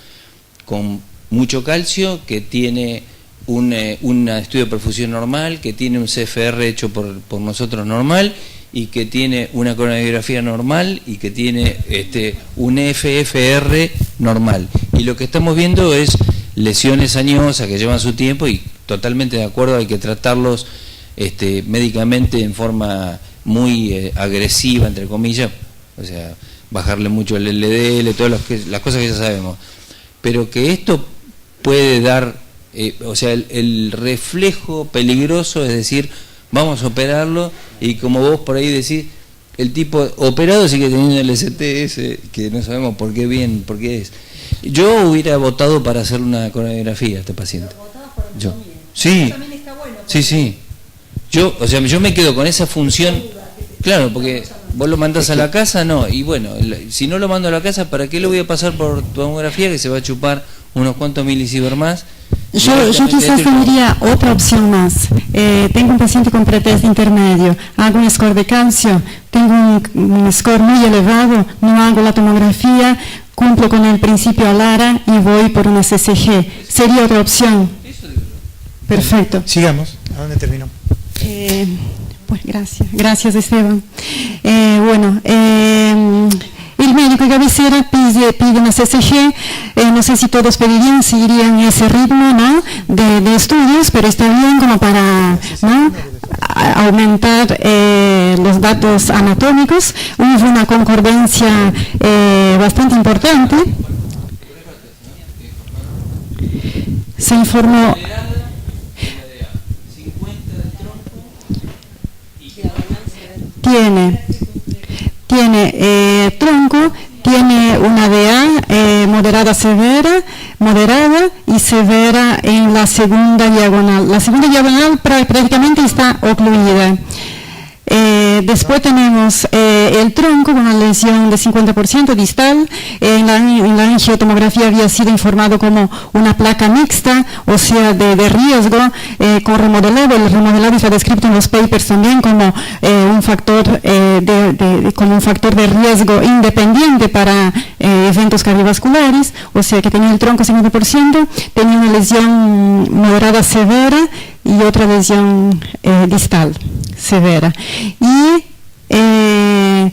con mucho calcio, que tiene un estudio de perfusión normal, que tiene un CFR hecho por nosotros normal, y que tiene una coronariografía normal, y que tiene un FFR normal. Y lo que estamos viendo es lesiones añosas que llevan su tiempo, y totalmente de acuerdo, hay que tratarlos médicamente en forma muy agresiva, entre comillas, o sea, bajarle mucho el LDL, todas las cosas que ya sabemos. Pero que esto puede dar, o sea, el reflejo peligroso, es decir, vamos a operarlo, y como vos por ahí decís, el tipo operado sigue teniendo el STS, que no sabemos por qué es. Yo hubiera votado para hacer una coronografía a este paciente. Yo. Sí. Sí. Yo me quedo con esa función, claro, porque vos lo mandás a la casa, no, y bueno, si no lo mando a la casa, ¿para qué lo voy a pasar por tomografía, que se va a chupar unos cuantos milisieverts más? Yo quizás tendría otra opción más. Tengo un paciente con pretest intermedio, hago un score de calcio, tengo un score muy elevado, no hago la tomografía, cumplo con el principio ALARA y voy por una CCG. Sería otra opción. Perfecto. Sigamos. ¿A dónde terminó? Pues gracias Esteban. El médico de cabecera pide una CCG, no sé si todos pedirían, si irían en ese ritmo, ¿no?, de estudios, pero está bien como para, ¿no?, aumentar los datos anatómicos. Hubo una concordancia bastante importante. Se informó. Tiene tronco, tiene una DA moderada y severa en la segunda diagonal. La segunda diagonal prácticamente está ocluida. Después tenemos el tronco con una lesión de 50% distal. En la angiotomografía había sido informado como una placa mixta, o sea, de riesgo, con remodelado. El remodelado está descrito en los papers también como un factor de riesgo independiente para eventos cardiovasculares, o sea que tenía el tronco 50%, tenía una lesión moderada severa y otra lesión distal severa. Y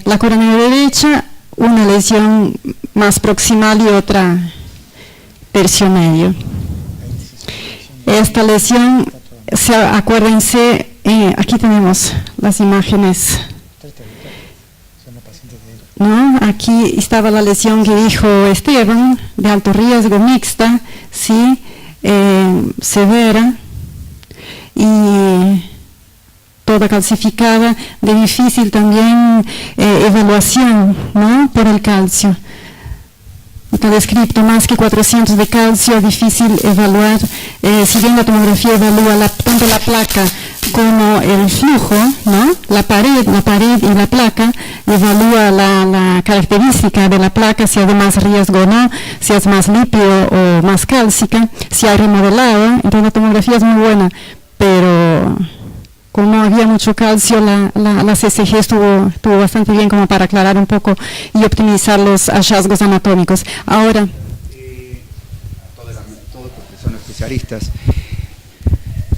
la coronaria derecha, una lesión más proximal y otra tercio medio. Esta lesión, acuérdense, aquí tenemos las imágenes, ¿no? Aquí estaba la lesión que dijo Esteban, de alto riesgo, mixta, ¿sí? Severa, y todo toda calcificada, de difícil también evaluación, ¿no?, por el calcio. Está descrito más que 400 de calcio, difícil evaluar. Si bien la tomografía evalúa tanto la placa como el flujo, ¿no?, la pared y la placa, evalúa la característica de la placa, si hay de más riesgo o no, si es más lípido o más cálcica, si hay remodelado. Entonces la tomografía es muy buena, pero como había mucho calcio, la CCG estuvo bastante bien como para aclarar un poco y optimizar los hallazgos anatómicos. Ahora, todos porque son especialistas.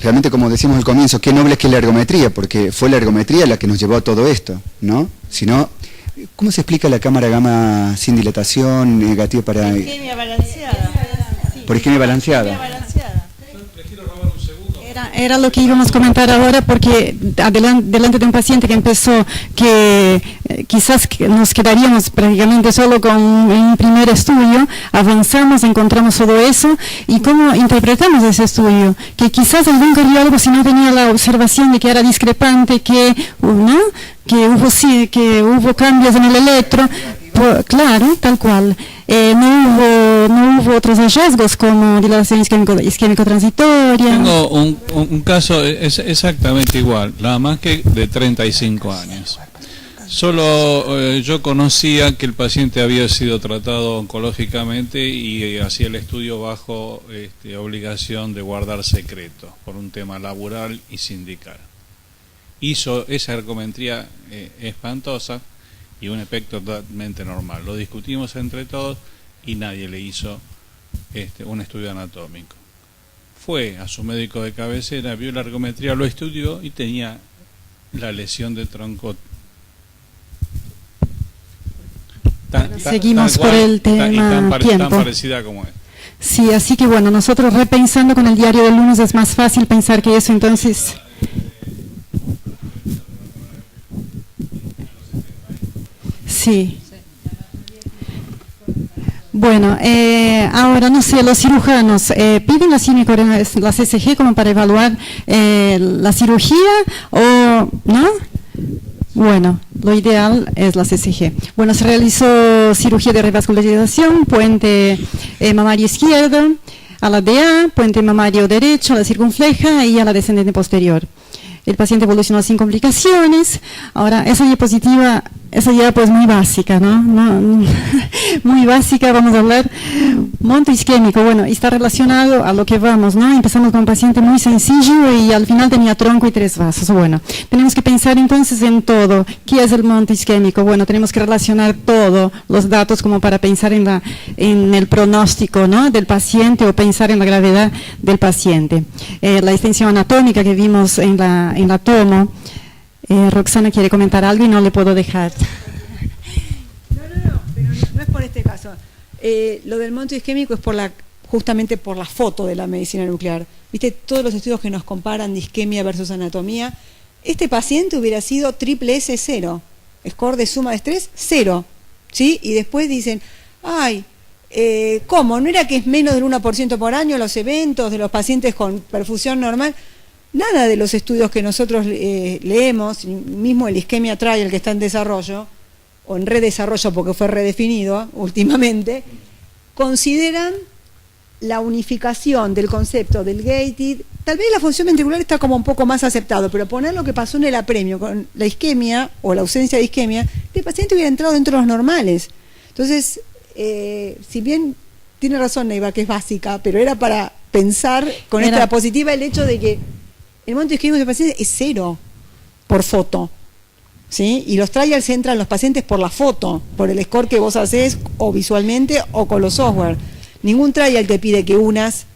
Realmente, como decíamos al comienzo, qué noble es que la ergometría, porque fue la ergometría la que nos llevó a todo esto, ¿no? Si no, ¿cómo se explica la cámara gamma sin dilatación, negativa para... Isquemia balanceada. Por isquemia balanceada. Era lo que íbamos a comentar ahora, porque delante de un paciente que empezó, que quizás nos quedaríamos prácticamente solo con un primer estudio, avanzamos, encontramos todo eso, y cómo interpretamos ese estudio, que quizás algún cardiólogo, si no tenía la observación de que era discrepante, que hubo cambios en el electro, claro, tal cual. No hubo otros hallazgos como dilatación isquémico-transitoria. Tengo un caso exactamente igual, nada más que de 35 años. Solo yo conocía que el paciente había sido tratado oncológicamente y hacía el estudio bajo obligación de guardar secreto por un tema laboral y sindical. Hizo esa ergometría espantosa y un efecto totalmente normal. Lo discutimos entre todos y nadie le hizo un estudio anatómico. Fue a su médico de cabecera, vio la ergometría, lo estudió y tenía la lesión de tronco. Seguimos por el tema tiempo. Tan parecida como es. Sí, así que bueno, nosotros repensando con el diario del lunes es más fácil pensar que eso entonces... Sí. Bueno, ahora no sé, los cirujanos piden la CCG como para evaluar la cirugía o no. Bueno, lo ideal es la CCG. Bueno, se realizó cirugía de revascularización, puente mamario izquierdo, a la DA, puente mamario derecho, a la circunfleja y a la descendente posterior. El paciente evolucionó sin complicaciones. Ahora, esa diapositiva, esa ya pues muy básica, ¿no? Muy básica, vamos a hablar. Monto isquémico, bueno, está relacionado a lo que vamos, ¿no? Empezamos con un paciente muy sencillo y al final tenía tronco y 3 vasos. Bueno, tenemos que pensar entonces en todo. ¿Qué es el monto isquémico? Bueno, tenemos que relacionar todos los datos como para pensar en el pronóstico, ¿no?, del paciente o pensar en la gravedad del paciente. La extensión anatómica que vimos en la tomo. Roxana quiere comentar algo y no le puedo dejar. No, pero no es por este caso. Lo del monto isquémico es justamente por la foto de la medicina nuclear. ¿Viste? Todos los estudios que nos comparan de isquemia versus anatomía, este paciente hubiera sido triple S 0, score de suma de estrés 0, ¿sí? Y después dicen, ay, ¿cómo? ¿No era que es menos del 1% por año los eventos de los pacientes con perfusión normal? Nada de los estudios que nosotros leemos, mismo el isquemia trial que está en desarrollo, o en redesarrollo porque fue redefinido últimamente, consideran la unificación del concepto del gated. Tal vez la función ventricular está como un poco más aceptado, pero poner lo que pasó en el apremio con la isquemia o la ausencia de isquemia, el paciente hubiera entrado dentro de los normales. Entonces, si bien tiene razón Neiva, que es básica, pero era para pensar con esta positiva el hecho de que el monto isquémico del paciente es 0 por foto, ¿sí? Y los trials entran los pacientes por la foto, por el score que vos haces o visualmente o con los software. Ningún trial te pide que unas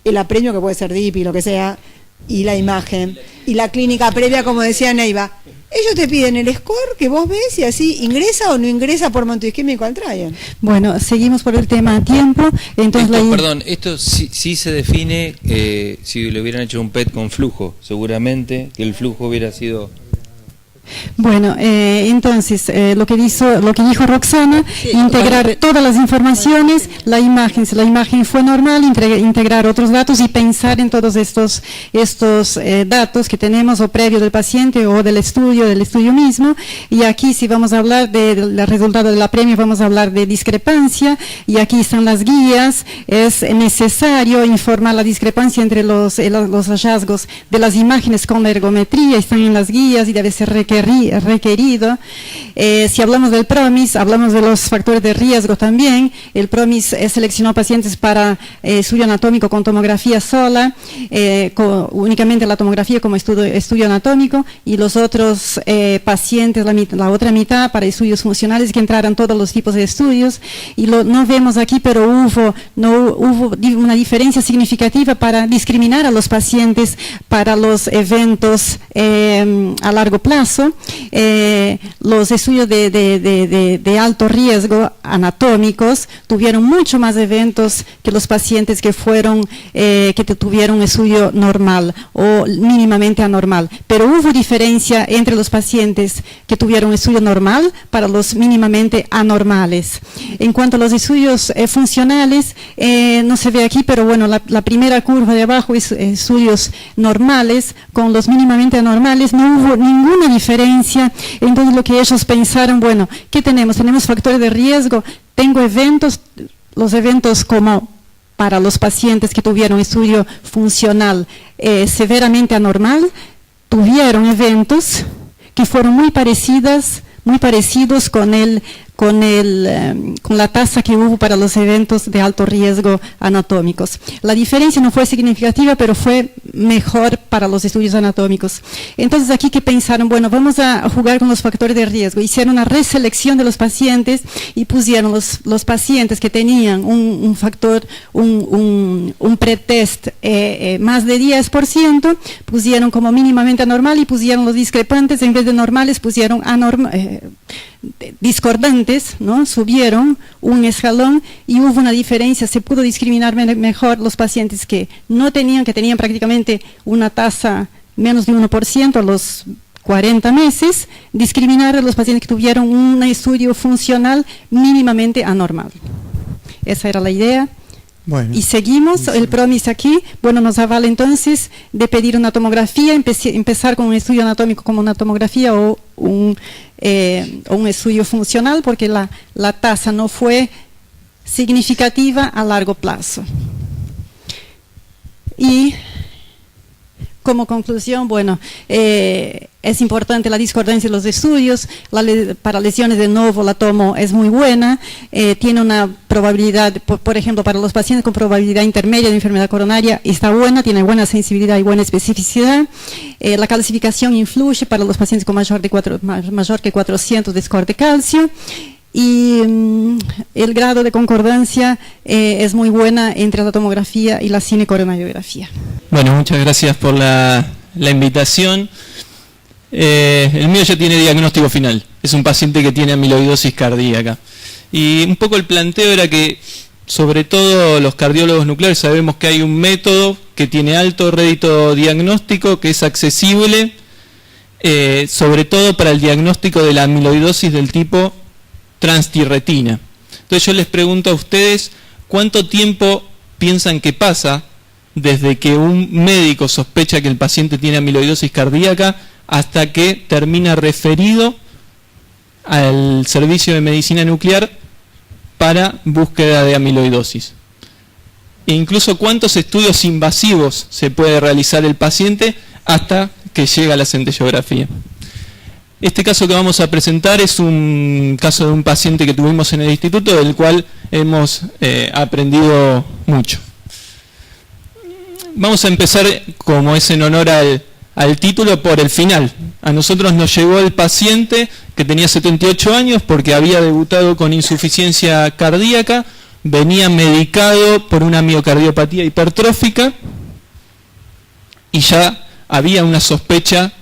el apremio, que puede ser DIP y lo que sea, y la imagen, y la clínica previa, como decía Neiva. Ellos te piden el score que vos ves y así ingresa o no ingresa por monto isquémico al trial. Bueno, seguimos por el tema a tiempo. Entonces perdón, esto sí se define si le hubieran hecho un PET con flujo, seguramente que el flujo hubiera sido... Bueno, entonces, lo que dijo Roxana, integrar todas las informaciones, la imagen, si la imagen fue normal, integrar otros datos y pensar en todos estos datos que tenemos o previo del paciente o del estudio mismo. Y aquí, si vamos a hablar del resultado de la premio, vamos a hablar de discrepancia, y aquí están las guías. Es necesario informar la discrepancia entre los hallazgos de las imágenes con la ergometría, están en las guías y debe ser requerido. Si hablamos del PROMIS, hablamos de los factores de riesgo también. El PROMIS seleccionó pacientes para estudio anatómico con tomografía sola, únicamente la tomografía como estudio anatómico, y los otros pacientes, la otra mitad, para estudios funcionales, que entraran todos los tipos de estudios. Y no vemos aquí, pero no hubo una diferencia significativa para discriminar a los pacientes para los eventos a largo plazo. Los estudios de alto riesgo anatómicos tuvieron mucho más eventos que los pacientes que tuvieron un estudio normal o mínimamente anormal, pero hubo diferencia entre los pacientes que tuvieron estudio normal para los mínimamente anormales. En cuanto a los estudios funcionales, no se ve aquí, pero bueno, la primera curva de abajo es estudios normales. Con los mínimamente anormales no hubo ninguna diferencia. Entonces lo que ellos pensaron, bueno, ¿qué tenemos? Tenemos factores de riesgo, tengo eventos, los eventos como para los pacientes que tuvieron estudio funcional severamente anormal, tuvieron eventos que fueron muy parecidos con la tasa que hubo para los eventos de alto riesgo anatómicos. La diferencia no fue significativa, pero fue mejor para los estudios anatómicos. Entonces aquí, ¿qué pensaron? Bueno, vamos a jugar con los factores de riesgo. Hicieron una reselección de los pacientes y pusieron los pacientes que tenían un factor, un pretest más de 10%, pusieron como mínimamente anormal, y pusieron los discrepantes, en vez de normales pusieron discordantes, ¿no? Subieron un escalón y hubo una diferencia. Se pudo discriminar mejor los pacientes que tenían prácticamente una tasa menos de 1% a los 40 meses, discriminar a los pacientes que tuvieron un estudio funcional mínimamente anormal. Esa era la idea. Bueno, y seguimos, el PROMIS aquí, bueno, nos avala entonces de pedir una tomografía, empezar con un estudio anatómico como una tomografía o un estudio funcional, porque la tasa no fue significativa a largo plazo. Y como conclusión, bueno, es importante la discordancia de los estudios. Para lesiones de novo, la tomo es muy buena, tiene una probabilidad, por ejemplo, para los pacientes con probabilidad intermedia de enfermedad coronaria, está buena, tiene buena sensibilidad y buena especificidad. La calcificación influye para los pacientes con mayor que 400 de score de calcio. Y el grado de concordancia es muy buena entre la tomografía y la cinecoronariografía. Bueno, muchas gracias por la invitación. El mío ya tiene diagnóstico final. Es un paciente que tiene amiloidosis cardíaca. Y un poco el planteo era que, sobre todo los cardiólogos nucleares, sabemos que hay un método que tiene alto rédito diagnóstico, que es accesible, sobre todo para el diagnóstico de la amiloidosis del tipo transtirretina. Entonces yo les pregunto a ustedes, ¿cuánto tiempo piensan que pasa desde que un médico sospecha que el paciente tiene amiloidosis cardíaca hasta que termina referido al servicio de medicina nuclear para búsqueda de amiloidosis? E incluso cuántos estudios invasivos se puede realizar el paciente hasta que llega a la centellografía. Este caso que vamos a presentar es un caso de un paciente que tuvimos en el instituto, del cual hemos aprendido mucho. Vamos a empezar, como es en honor al título, por el final. A nosotros nos llegó el paciente que tenía 78 años porque había debutado con insuficiencia cardíaca, venía medicado por una miocardiopatía hipertrófica y ya había una sospecha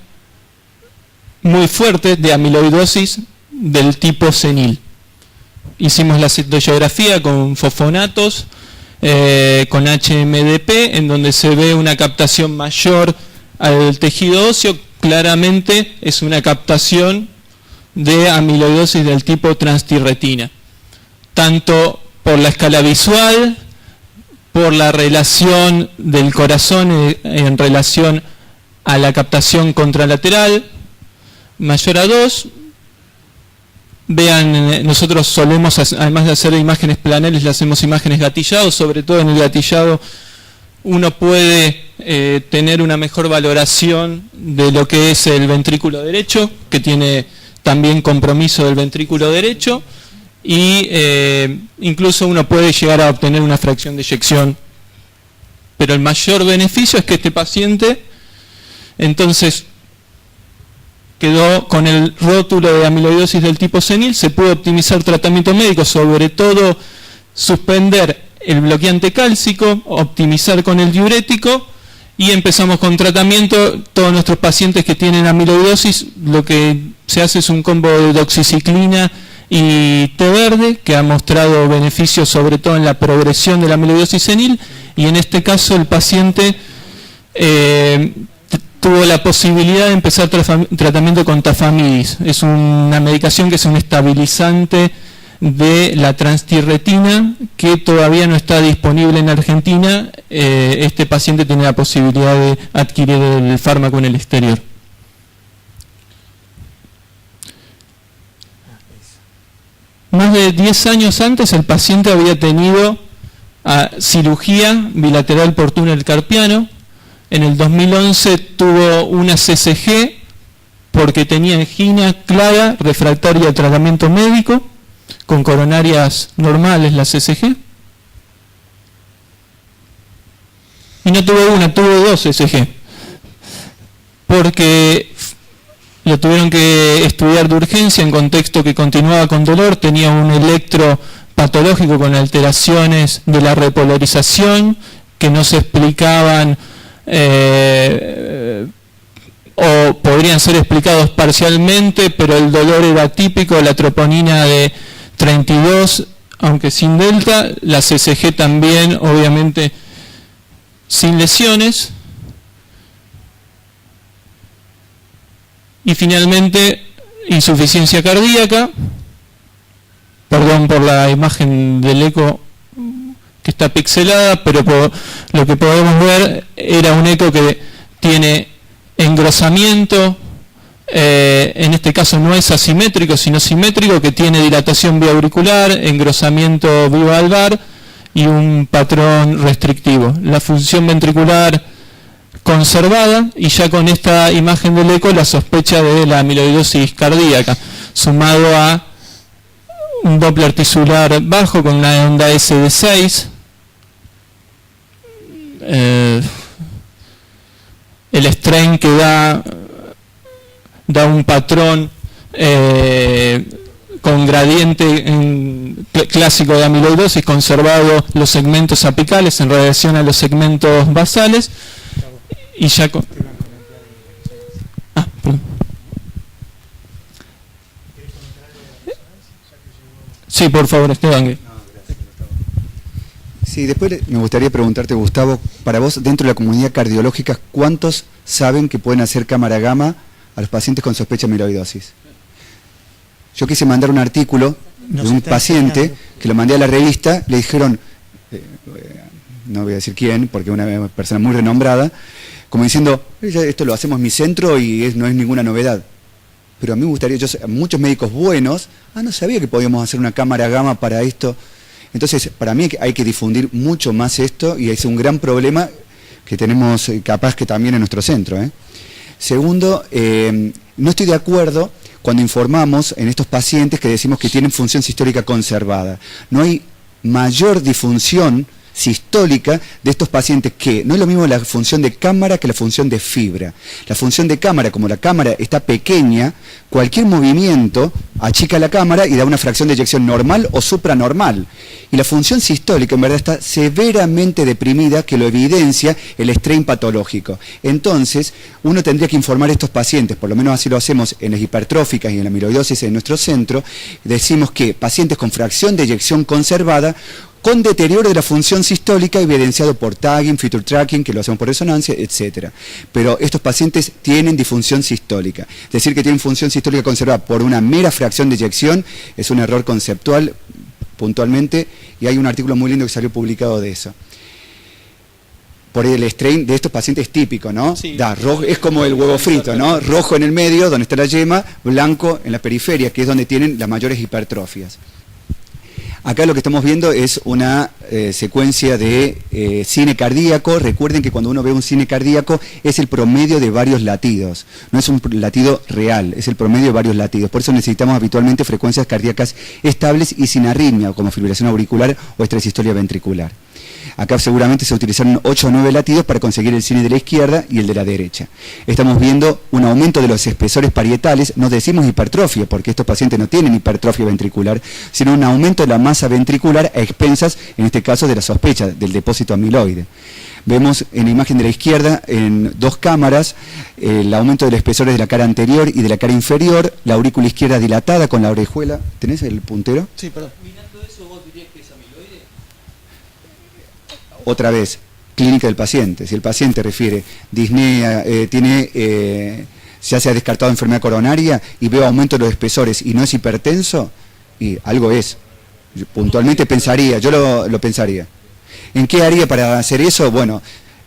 muy fuerte de amiloidosis del tipo senil. Hicimos la centellografía con fosfonatos, con HMDP, en donde se ve una captación mayor al tejido óseo, claramente es una captación de amiloidosis del tipo transtirretina, tanto por la escala visual, por la relación del corazón en relación a la captación contralateral mayor a 2. Vean, nosotros solemos, además de hacer imágenes planales, le hacemos imágenes gatillados. Sobre todo en el gatillado uno puede tener una mejor valoración de lo que es el ventrículo derecho, que tiene también compromiso del ventrículo derecho, y incluso uno puede llegar a obtener una fracción de eyección. Pero el mayor beneficio es que este paciente entonces quedó con el rótulo de amiloidosis del tipo senil. Se puede optimizar tratamiento médico, sobre todo suspender el bloqueante cálcico, optimizar con el diurético, y empezamos con tratamiento. Todos nuestros pacientes que tienen amiloidosis, lo que se hace es un combo de doxiciclina y té verde, que ha mostrado beneficios sobre todo en la progresión de la amiloidosis senil, y en este caso el paciente tuvo la posibilidad de empezar tratamiento con tafamidis. Es una medicación que es un estabilizante de la transtirretina que todavía no está disponible en Argentina. Este paciente tiene la posibilidad de adquirir el fármaco en el exterior. Más de 10 años antes el paciente había tenido cirugía bilateral por túnel carpiano. En el 2011 tuvo una CCG porque tenía angina clara refractaria al tratamiento médico, con coronarias normales la CCG. Y no tuvo una, tuvo 2 CCG, porque lo tuvieron que estudiar de urgencia en contexto que continuaba con dolor. Tenía un electro patológico con alteraciones de la repolarización que no se explicaban o podrían ser explicados parcialmente, pero el dolor era típico, la troponina de 32, aunque sin delta, la CCG también, obviamente, sin lesiones. Y finalmente, insuficiencia cardíaca. Perdón por la imagen del eco que está pixelada, pero lo que podemos ver era un eco que tiene engrosamiento, en este caso no es asimétrico sino simétrico, que tiene dilatación biauricular, engrosamiento bivalvar y un patrón restrictivo. La función ventricular conservada, y ya con esta imagen del eco la sospecha de la amiloidosis cardíaca, sumado a un Doppler tisular bajo con una onda S de 6, el strain que da un patrón con gradiente clásico de amiloidosis, conservado los segmentos apicales en relación a los segmentos basales, y ya con... perdón. Sí, por favor, Esteban. Sí, después me gustaría preguntarte, Gustavo, para vos, dentro de la comunidad cardiológica, ¿cuántos saben que pueden hacer cámara gamma a los pacientes con sospecha de amiloidosis? Yo quise mandar un artículo de un paciente que lo mandé a la revista, le dijeron, no voy a decir quién, porque es una persona muy renombrada, como diciendo, esto lo hacemos en mi centro y no es ninguna novedad. Pero a mí me gustaría, muchos médicos buenos, no sabía que podíamos hacer una cámara gamma para esto. Entonces, para mí hay que difundir mucho más esto, y es un gran problema que tenemos capaz que también en nuestro centro. Segundo, no estoy de acuerdo cuando informamos en estos pacientes que decimos que tienen función sistólica conservada. No hay mayor disfunción sistólica de estos pacientes, que no es lo mismo la función de cámara que la función de fibra. La función de cámara, como la cámara está pequeña, cualquier movimiento achica la cámara y da una fracción de eyección normal o supranormal. Y la función sistólica en verdad está severamente deprimida, que lo evidencia el strain patológico. Entonces, uno tendría que informar a estos pacientes, por lo menos así lo hacemos en las hipertróficas y en la amiloidosis en nuestro centro. Decimos que pacientes con fracción de eyección conservada con deterioro de la función sistólica evidenciado por tagging, feature tracking, que lo hacemos por resonancia, etc. Pero estos pacientes tienen disfunción sistólica. Decir que tienen función sistólica conservada por una mera fracción de eyección es un error conceptual puntualmente, y hay un artículo muy lindo que salió publicado de eso. Por el strain de estos pacientes típico, ¿no? Sí. Da rojo, es como el huevo frito, ¿no? Rojo en el medio, donde está la yema, blanco en la periferia, que es donde tienen las mayores hipertrofias. Acá lo que estamos viendo es una secuencia de cine cardíaco. Recuerden que cuando uno ve un cine cardíaco es el promedio de varios latidos, no es un latido real, es el promedio de varios latidos. Por eso necesitamos habitualmente frecuencias cardíacas estables y sin arritmia, como fibrilación auricular o extrasistolia ventricular. Acá seguramente se utilizaron 8 o 9 latidos para conseguir el cine de la izquierda y el de la derecha. Estamos viendo un aumento de los espesores parietales, no decimos hipertrofia, porque estos pacientes no tienen hipertrofia ventricular, sino un aumento de la masa ventricular a expensas, en este caso, de la sospecha del depósito amiloide. Vemos en la imagen de la izquierda, en 2 cámaras, el aumento de los espesores de la cara anterior y de la cara inferior, la aurícula izquierda dilatada con la orejuela. ¿Tenés el puntero? Sí, perdón. Otra vez, clínica del paciente. Si el paciente refiere disnea, ya se ha descartado enfermedad coronaria y veo aumento de los espesores y no es hipertenso, y algo es. Yo puntualmente pensaría, yo lo pensaría. ¿En qué haría para hacer eso? Bueno,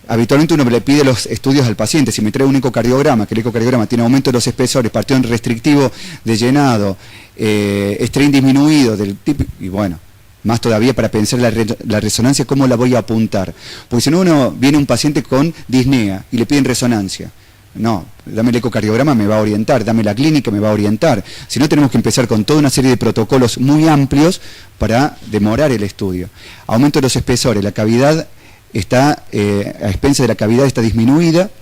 habitualmente uno le pide los estudios al paciente. Si me trae un ecocardiograma, que el ecocardiograma tiene aumento de los espesores, partión restrictivo de llenado, strain disminuido del tipo, y bueno, más todavía para pensar la resonancia, ¿cómo la voy a apuntar? Porque si no, viene un paciente con disnea y le piden resonancia. No, dame el ecocardiograma, me va a orientar, dame la clínica, me va a orientar. Si no, tenemos que empezar con toda una serie de protocolos muy amplios para demorar el estudio. Aumento de los espesores, la cavidad está, a expensas de la cavidad está disminuida.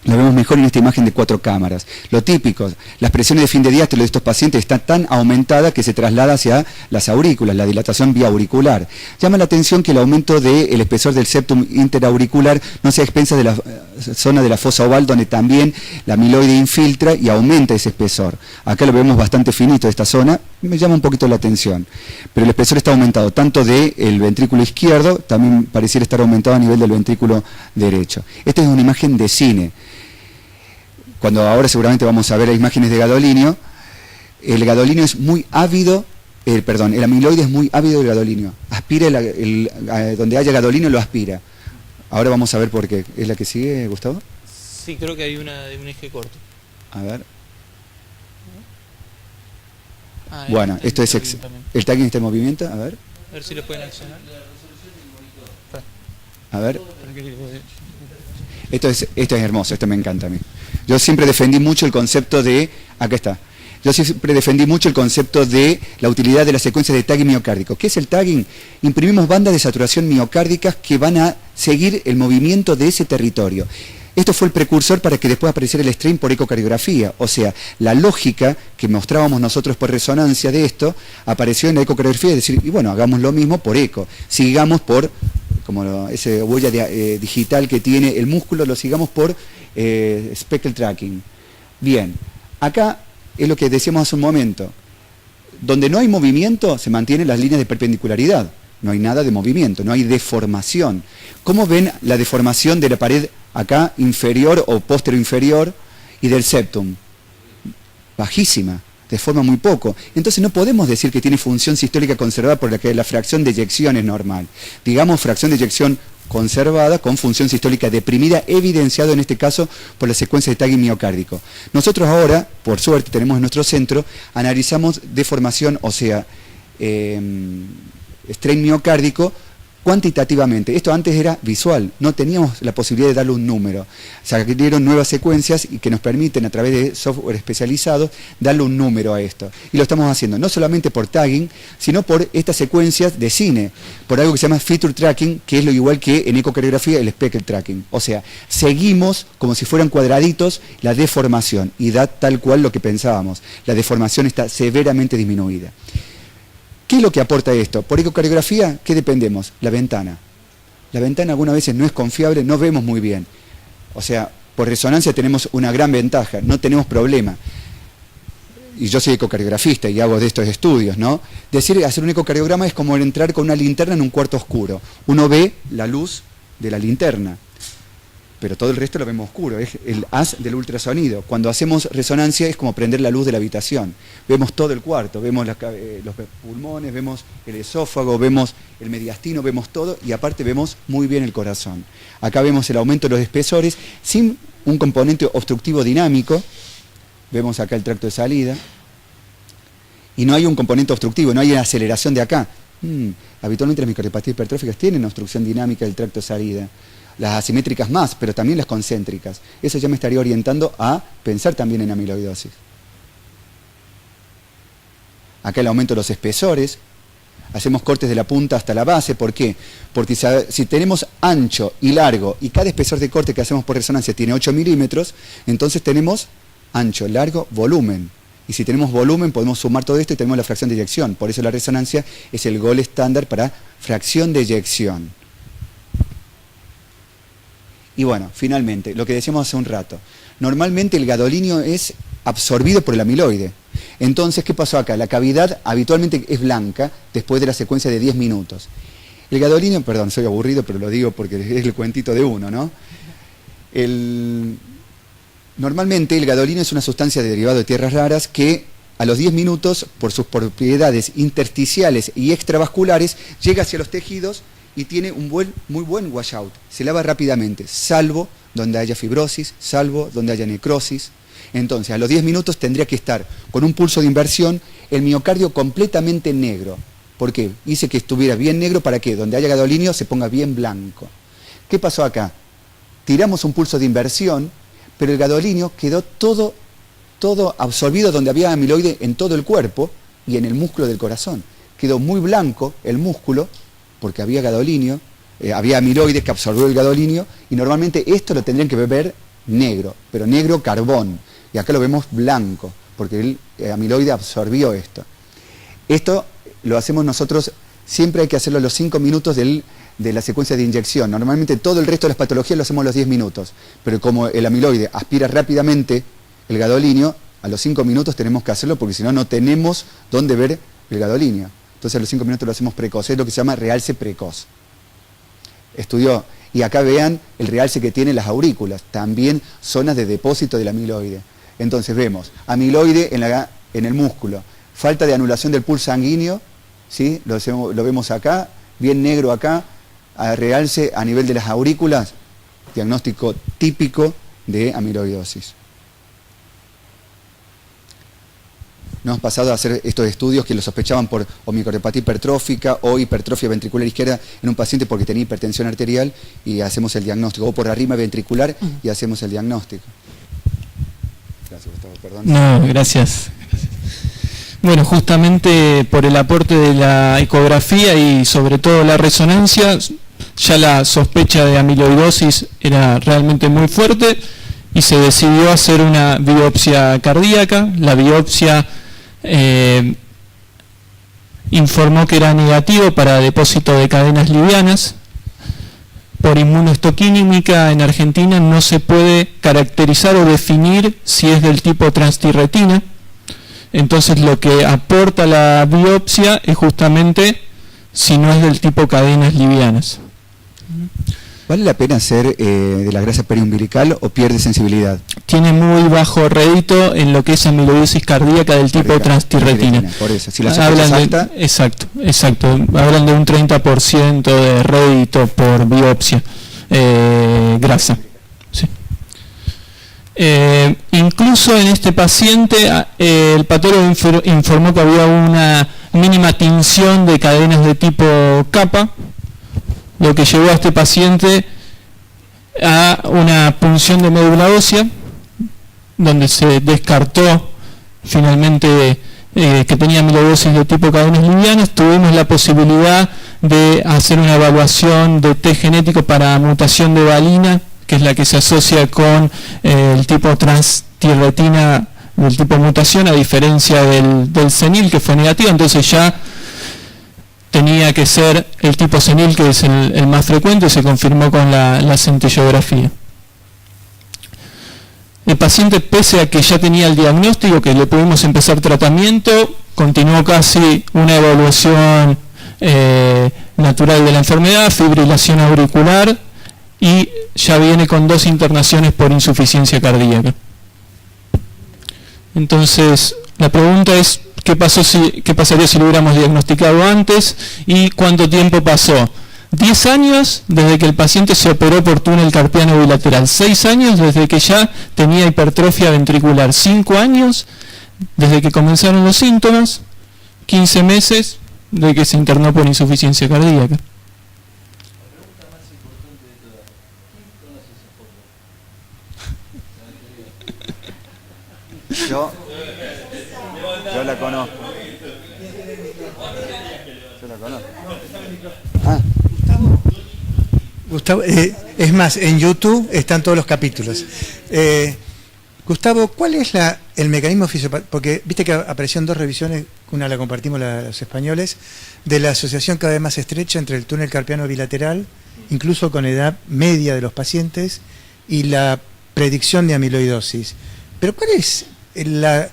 Lo vemos mejor en esta imagen de 4 cámaras. Lo típico, las presiones de fin de diástolo de estos pacientes están tan aumentadas que se traslada hacia las aurículas, la dilatación vía auricular. Llama la atención que el aumento del espesor del septum interauricular no sea a expensas de la zona de la fosa oval, donde también la amiloide infiltra y aumenta ese espesor. Acá lo vemos bastante finito, esta zona, me llama un poquito la atención. Pero el espesor está aumentado tanto del ventrículo izquierdo, también pareciera estar aumentado a nivel del ventrículo derecho. Esta es una imagen de cine. Cuando ahora seguramente vamos a ver imágenes de gadolinio, el gadolinio es muy ávido, el amiloide es muy ávido del gadolinio. Aspira donde haya gadolinio lo aspira. Ahora vamos a ver por qué. ¿Es la que sigue, Gustavo? Sí, creo que hay una de un eje corto. A ver. Bueno, esto es el tagging está en movimiento, a ver. A ver si lo pueden accionar. A ver. Esto es hermoso, esto me encanta a mí. Yo siempre defendí mucho el concepto de, acá está, yo siempre defendí mucho el concepto de la utilidad de las secuencias de tagging miocárdico. ¿Qué es el tagging? Imprimimos bandas de saturación miocárdicas que van a seguir el movimiento de ese territorio. Esto fue el precursor para que después apareciera el strain por ecocardiografía. O sea, la lógica que mostrábamos nosotros por resonancia de esto apareció en la ecocardiografía, es decir, y bueno, hagamos lo mismo por eco. Sigamos por, como esa huella digital que tiene el músculo, lo sigamos por speckle tracking. Bien, acá es lo que decíamos hace un momento. Donde no hay movimiento, se mantienen las líneas de perpendicularidad. No hay nada de movimiento, no hay deformación. ¿Cómo ven la deformación de la pared acá inferior o póstero inferior y del septum? Bajísima, deforma muy poco. Entonces no podemos decir que tiene función sistólica conservada por la que la fracción de eyección es normal. Digamos fracción de eyección conservada con función sistólica deprimida, evidenciado en este caso por la secuencia de tagging miocárdico. Nosotros ahora, por suerte, tenemos en nuestro centro, analizamos deformación, o sea, strain miocárdico cuantitativamente. Esto antes era visual, no teníamos la posibilidad de darle un número. Se adquirieron nuevas secuencias y que nos permiten a través de software especializado darle un número a esto. Y lo estamos haciendo no solamente por tagging, sino por estas secuencias de cine, por algo que se llama feature tracking, que es lo igual que en ecocardiografía el speckle tracking. O sea, seguimos como si fueran cuadraditos la deformación y da tal cual lo que pensábamos. La deformación está severamente disminuida. ¿Qué es lo que aporta esto? Por ecocardiografía, ¿qué dependemos? La ventana. La ventana algunas veces no es confiable, no vemos muy bien. O sea, por resonancia tenemos una gran ventaja, no tenemos problema. y yo soy ecocardiografista y hago de estos estudios, ¿no? Hacer un ecocardiograma es como entrar con una linterna en un cuarto oscuro. Uno ve la luz de la linterna, pero todo el resto lo vemos oscuro, es el haz del ultrasonido. Cuando hacemos resonancia es como prender la luz de la habitación. Vemos todo el cuarto, vemos los pulmones, vemos el esófago, vemos el mediastino, vemos todo y aparte vemos muy bien el corazón. Acá vemos el aumento de los espesores sin un componente obstructivo dinámico. Vemos acá el tracto de salida. Y no hay un componente obstructivo, no hay una aceleración de acá. Habitualmente las micardiopatías hipertróficas tienen obstrucción dinámica del tracto de salida. Las asimétricas más, pero también las concéntricas. Eso ya me estaría orientando a pensar también en amiloidosis. Acá el aumento de los espesores. Hacemos cortes de la punta hasta la base. ¿Por qué? Porque si tenemos ancho y largo, y cada espesor de corte que hacemos por resonancia tiene 8 milímetros, entonces tenemos ancho, largo, volumen. Y si tenemos volumen podemos sumar todo esto y tenemos la fracción de eyección. Por eso la resonancia es el gol estándar para fracción de eyección. Y bueno, finalmente, lo que decíamos hace un rato. Normalmente el gadolinio es absorbido por el amiloide. Entonces, ¿qué pasó acá? La cavidad habitualmente es blanca después de la secuencia de 10 minutos. El gadolinio, perdón, soy aburrido, pero lo digo porque es el cuentito de uno, ¿no? Normalmente el gadolinio es una sustancia derivada de tierras raras que a los 10 minutos, por sus propiedades intersticiales y extravasculares, llega hacia los tejidos y tiene un muy buen washout. Se lava rápidamente, salvo donde haya fibrosis, salvo donde haya necrosis. Entonces, a los 10 minutos tendría que estar con un pulso de inversión, el miocardio completamente negro. ¿Por qué? Hice que estuviera bien negro para que donde haya gadolinio se ponga bien blanco. ¿Qué pasó acá? Tiramos un pulso de inversión, pero el gadolinio quedó todo absorbido donde había amiloide en todo el cuerpo y en el músculo del corazón. Quedó muy blanco el músculo, porque había gadolinio, había amiloide que absorbió el gadolinio, y normalmente esto lo tendrían que ver negro, pero negro carbón, y acá lo vemos blanco, porque el amiloide absorbió esto. Esto lo hacemos nosotros, siempre hay que hacerlo a los 5 minutos de la secuencia de inyección. Normalmente todo el resto de las patologías lo hacemos a los 10 minutos, pero como el amiloide aspira rápidamente el gadolinio, a los 5 minutos tenemos que hacerlo, porque si no, no tenemos dónde ver el gadolinio. Entonces a los 5 minutos lo hacemos precoz, es lo que se llama realce precoz. Estudió, y acá vean el realce que tienen las aurículas, también zonas de depósito del amiloide. Entonces vemos amiloide en el músculo, falta de anulación del pulso sanguíneo, ¿sí? Lo vemos acá, bien negro acá, realce a nivel de las aurículas, diagnóstico típico de amiloidosis. Nos hemos pasado a hacer estos estudios que lo sospechaban por o micardiopatia hipertrófica o hipertrofia ventricular izquierda en un paciente porque tenía hipertensión arterial y hacemos el diagnóstico, o por arritmia ventricular y hacemos el diagnóstico. Gracias, Gustavo, perdón. No, gracias. Bueno, justamente por el aporte de la ecografía y sobre todo la resonancia, ya la sospecha de amiloidosis era realmente muy fuerte y se decidió hacer una biopsia cardíaca. La biopsia informó que era negativo para depósito de cadenas livianas. Por inmunohistoquímica en Argentina no se puede caracterizar o definir si es del tipo transtirretina. Entonces lo que aporta la biopsia es justamente si no es del tipo cadenas livianas. ¿Vale la pena hacer de la grasa periumbilical o pierde sensibilidad? Tiene muy bajo rédito en lo que es amiloidosis cardíaca del tipo transtirretina. Por eso, si la sospecha es alta... Exacto. Hablan de un 30% de rédito por biopsia grasa. Sí. Incluso en este paciente el patólogo informó que había una mínima tinción de cadenas de tipo kappa, lo que llevó a este paciente a una punción de médula ósea, donde se descartó finalmente que tenía amiloidosis de tipo cadenas livianas. Tuvimos la posibilidad de hacer una evaluación de test genético para mutación de valina, que es la que se asocia con el tipo transtirretina del tipo mutación, a diferencia del senil, que fue negativo. Entonces ya tenía que ser el tipo senil, que es el más frecuente, y se confirmó con la centellografía. El paciente, pese a que ya tenía el diagnóstico, que le pudimos empezar tratamiento, continuó casi una evolución natural de la enfermedad, fibrilación auricular, y ya viene con 2 internaciones por insuficiencia cardíaca. Entonces, la pregunta es, ¿qué pasaría si lo hubiéramos diagnosticado antes? ¿Y cuánto tiempo pasó? 10 años desde que el paciente se operó por túnel carpiano bilateral, 6 años desde que ya tenía hipertrofia ventricular, 5 años desde que comenzaron los síntomas, 15 meses desde que se internó por insuficiencia cardíaca. Yo la conozco. Yo la conozco. Gustavo, es más, en YouTube están todos los capítulos. Gustavo, ¿cuál es el mecanismo fisiopatológico? Porque viste que apareció en 2 revisiones, una la compartimos los españoles, de la asociación cada vez más estrecha entre el túnel carpiano bilateral, incluso con edad media de los pacientes, y la predicción de amiloidosis. Pero ¿cuál es la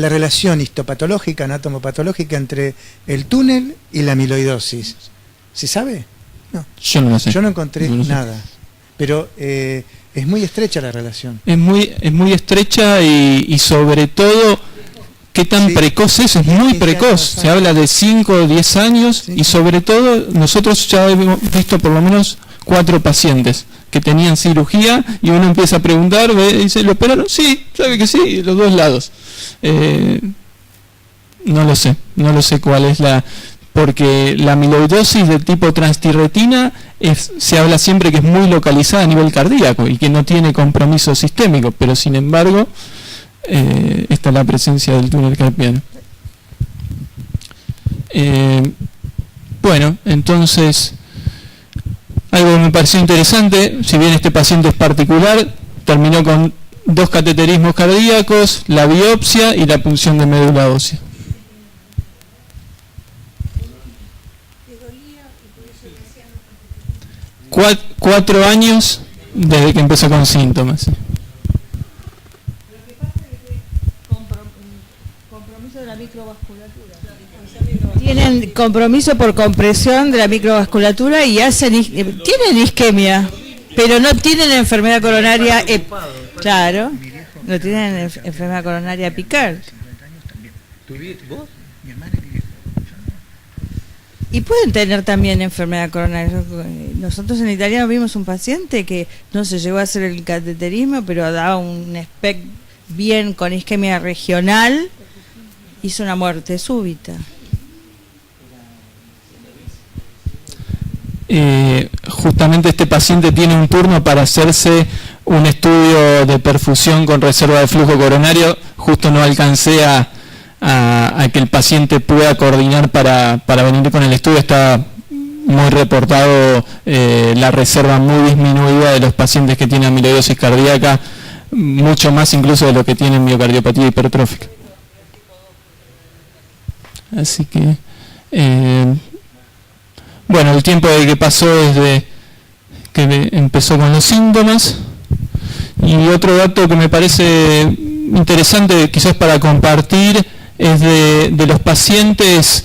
relación histopatológica, anatomopatológica entre el túnel y la amiloidosis? ¿Se sabe? No. Yo no lo sé. Yo no encontré nada. Pero es muy estrecha la relación. Es muy estrecha y sobre todo, ¿qué tan precoz es? Es muy precoz. Se habla de 5 o 10 años y sobre todo nosotros ya hemos visto por lo menos 4 pacientes que tenían cirugía y uno empieza a preguntar, dice, ¿lo operaron? Sí, sabe que sí, los 2 lados. No lo sé cuál es porque la amiloidosis de tipo transtirretina se habla siempre que es muy localizada a nivel cardíaco y que no tiene compromiso sistémico, pero sin embargo está la presencia del túnel carpiano. Bueno, entonces, algo que me pareció interesante, si bien este paciente es particular, terminó con 2 cateterismos cardíacos, la biopsia y la punción de médula ósea. 4 años desde que empezó con síntomas. Compromiso de la microvasculatura. Tienen compromiso por compresión de la microvasculatura y tienen isquemia, pero no tienen enfermedad coronaria. Claro, no tienen enfermedad coronaria epical. ¿Vos? Mi hermana y mi viejo. Y pueden tener también enfermedad coronaria. Nosotros en Italia vimos un paciente que no se llegó a hacer el cateterismo, pero daba un SPECT bien con isquemia regional, hizo una muerte súbita. Justamente este paciente tiene un turno para hacerse un estudio de perfusión con reserva de flujo coronario. Justo no alcancé a que el paciente pueda coordinar para venir con el estudio. Está muy reportado la reserva muy disminuida de los pacientes que tienen amiloidosis cardíaca, mucho más incluso de lo que tienen miocardiopatía hipertrófica. Así que bueno, el tiempo de que pasó desde que empezó con los síntomas. Y otro dato que me parece interesante quizás para compartir es de los pacientes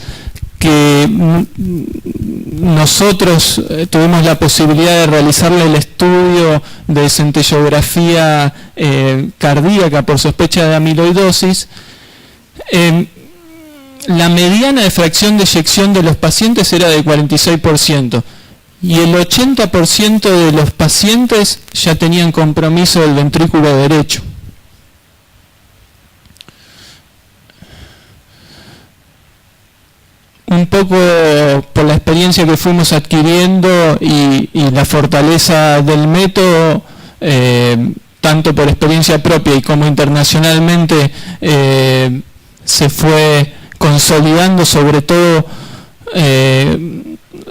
que nosotros tuvimos la posibilidad de realizarle el estudio de centellografía cardíaca por sospecha de amiloidosis. La mediana de fracción de eyección de los pacientes era de 46% y el 80% de los pacientes ya tenían compromiso del ventrículo derecho. Un poco por la experiencia que fuimos adquiriendo y la fortaleza del método, tanto por experiencia propia y como internacionalmente, se fue consolidando sobre todo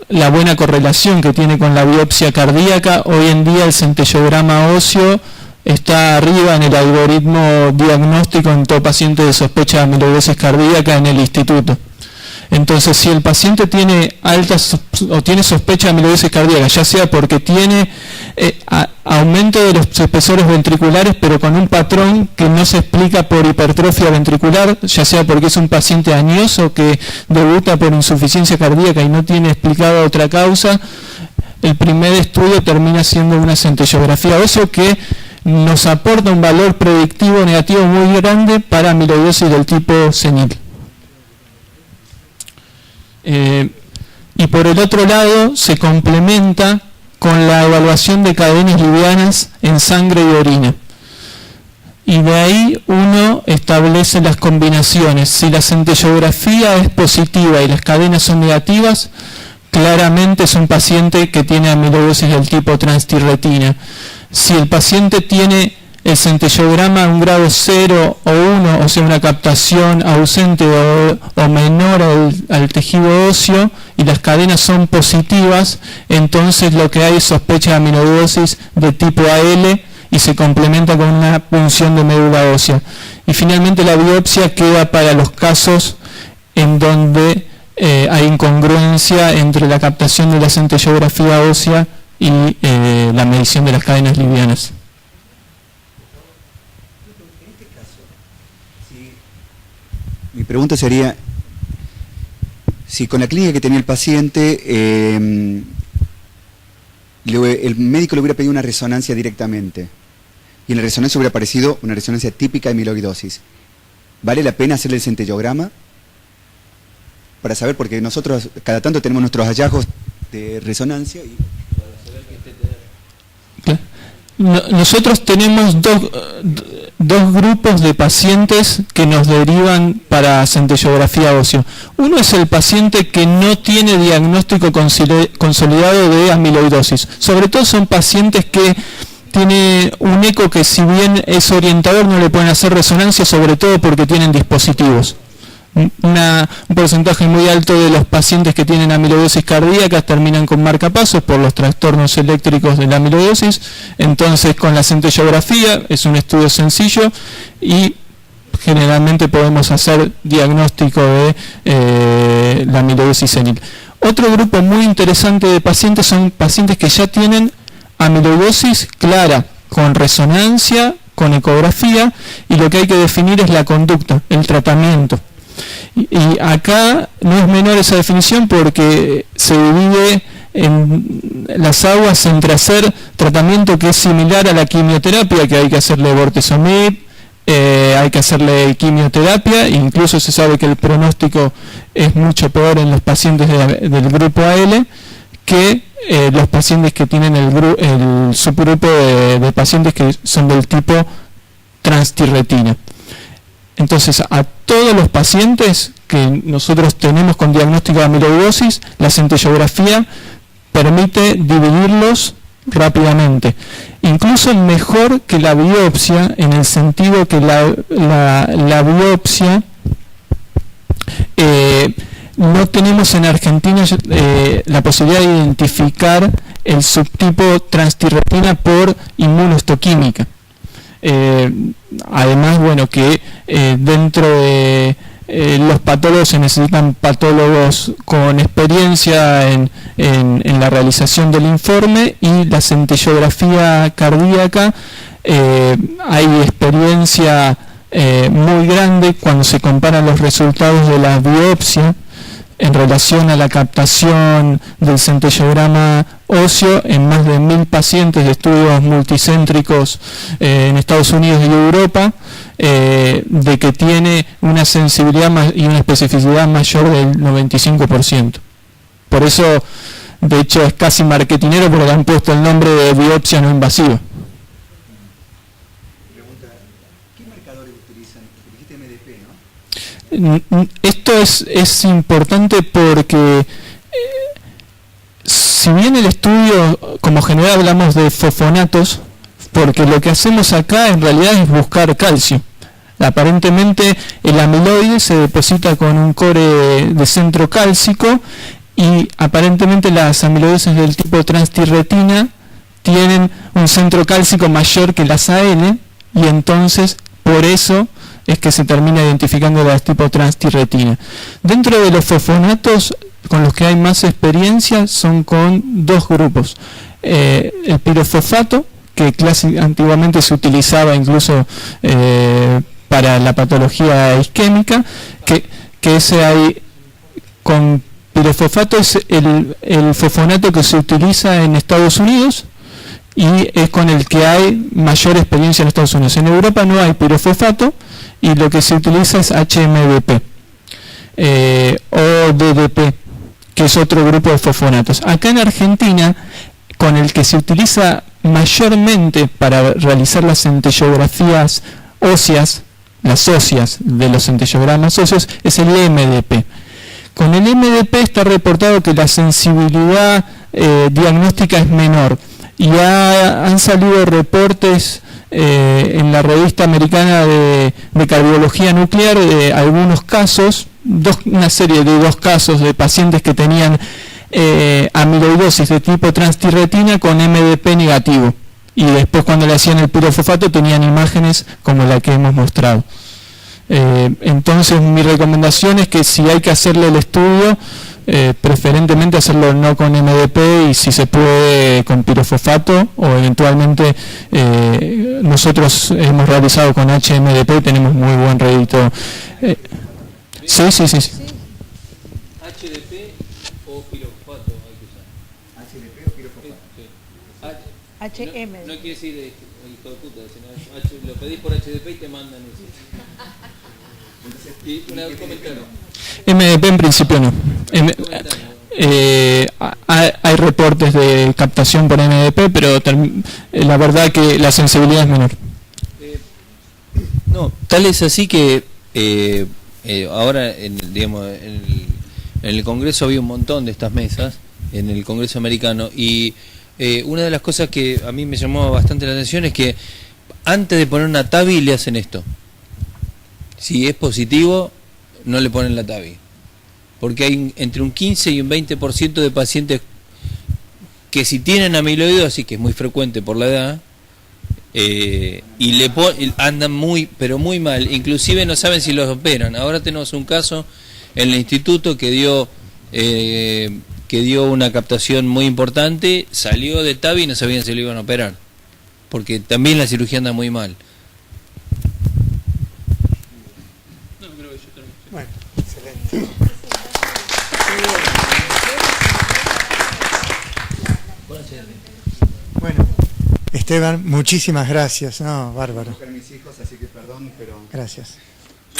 la buena correlación que tiene con la biopsia cardíaca. Hoy en día el centellograma óseo está arriba en el algoritmo diagnóstico en todo paciente de sospecha de amiloidosis cardíaca en el instituto. Entonces, si el paciente tiene altas o tiene sospecha de amiloidosis cardíaca, ya sea porque tiene aumento de los espesores ventriculares, pero con un patrón que no se explica por hipertrofia ventricular, ya sea porque es un paciente añoso que debuta por insuficiencia cardíaca y no tiene explicada otra causa, el primer estudio termina siendo una centellografía ósea que nos aporta un valor predictivo negativo muy grande para amiloidosis del tipo senil. Y por el otro lado se complementa con la evaluación de cadenas livianas en sangre y orina. Y de ahí uno establece las combinaciones. Si la centellografía es positiva y las cadenas son negativas, claramente es un paciente que tiene amiloidosis del tipo transtirretina. Si el paciente tiene el centellograma un grado 0 o 1, o sea, una captación ausente o menor al tejido óseo, y las cadenas son positivas, entonces lo que hay es sospecha de amiloidosis de tipo AL y se complementa con una punción de médula ósea. Y finalmente la biopsia queda para los casos en donde hay incongruencia entre la captación de la centellografía ósea y la medición de las cadenas livianas. Mi pregunta sería, si con la clínica que tenía el paciente, el médico le hubiera pedido una resonancia directamente, y en la resonancia hubiera aparecido una resonancia típica de amiloidosis, ¿vale la pena hacerle el centellograma? Para saber, porque nosotros cada tanto tenemos nuestros hallazgos de resonancia y para saber que nosotros tenemos dos grupos de pacientes que nos derivan para centellografía ósea. Uno es el paciente que no tiene diagnóstico consolidado de amiloidosis. Sobre todo son pacientes que tienen un eco que, si bien es orientador, no le pueden hacer resonancia, sobre todo porque tienen dispositivos. Un porcentaje muy alto de los pacientes que tienen amiloidosis cardíaca terminan con marcapasos por los trastornos eléctricos de la amiloidosis. Entonces, con la centellografía es un estudio sencillo y generalmente podemos hacer diagnóstico de la amiloidosis senil. Otro grupo muy interesante de pacientes son pacientes que ya tienen amiloidosis clara, con resonancia, con ecografía, y lo que hay que definir es la conducta, el tratamiento. Y acá no es menor esa definición porque se divide en las aguas entre hacer tratamiento que es similar a la quimioterapia, que hay que hacerle bortezomib, hay que hacerle quimioterapia, incluso se sabe que el pronóstico es mucho peor en los pacientes del grupo AL que los pacientes que tienen el subgrupo de pacientes que son del tipo transtirretina. Entonces, a todos los pacientes que nosotros tenemos con diagnóstico de amiloidosis, la centellografía permite dividirlos rápidamente. Incluso mejor que la biopsia, en el sentido que la biopsia, no tenemos en Argentina la posibilidad de identificar el subtipo transtirretina por inmunohistoquímica. Además, bueno, que dentro de los patólogos se necesitan patólogos con experiencia en la realización del informe, y la centellografía cardíaca hay experiencia muy grande cuando se comparan los resultados de la biopsia en relación a la captación del centellograma óseo en más de 1000 pacientes de estudios multicéntricos en Estados Unidos y Europa, de que tiene una sensibilidad y una especificidad mayor del 95%. Por eso, de hecho, es casi marketinero porque le han puesto el nombre de biopsia no invasiva. Esto es importante porque si bien el estudio, como general hablamos de fosfonatos, porque lo que hacemos acá en realidad es buscar calcio. Aparentemente el amiloide se deposita con un core de centro cálcico, y aparentemente las amiloidosis del tipo transtirretina tienen un centro cálcico mayor que las AL, y entonces por eso es que se termina identificando la tipo transtirretina. Dentro de los fosfonatos, con los que hay más experiencia, son con dos grupos. El pirofosfato, que antiguamente se utilizaba incluso para la patología isquémica, que ese hay con pirofosfato, es el fosfonato que se utiliza en Estados Unidos y es con el que hay mayor experiencia en Estados Unidos. En Europa no hay pirofosfato y lo que se utiliza es HMDP o DDP, que es otro grupo de fosfonatos. Acá en Argentina, con el que se utiliza mayormente para realizar las centellografías óseas, las óseas de los centellogramas óseos, es el MDP. Con el MDP está reportado que la sensibilidad diagnóstica es menor y han salido reportes en la revista americana de cardiología nuclear de algunos casos, una serie de 2 casos de pacientes que tenían amiloidosis de tipo transtirretina con MDP negativo, y después cuando le hacían el pirofosfato tenían imágenes como la que hemos mostrado. Entonces mi recomendación es que si hay que hacerle el estudio, preferentemente hacerlo no con MDP y si se puede con pirofosfato, o eventualmente nosotros hemos realizado con HMDP y tenemos muy buen rédito. Sí. HDP o pirofosfato hay que usar. HDP o pirofosfato. HM. No quiere decir hijo de puta, sino lo pedís por HDP y te mandan eso. Y un comentario. MDP en principio no. Hay reportes de captación por MDP, pero la verdad que la sensibilidad es menor. No, tal es así que ahora en el Congreso había un montón de estas mesas, en el Congreso americano, y una de las cosas que a mí me llamó bastante la atención es que antes de poner una TAVI le hacen esto. Si es positivo, no le ponen la TAVI. Porque hay entre un 15 y un 20% de pacientes que si tienen amiloidosis, que es muy frecuente por la edad, y andan pero muy mal, inclusive no saben si los operan. Ahora tenemos un caso en el instituto que dio una captación muy importante, salió de TAVI y no sabían si lo iban a operar, porque también la cirugía anda muy mal. Bueno, excelente. Bueno, Esteban, muchísimas gracias. No, bárbaro. Mis hijos, así que perdón, pero... Gracias.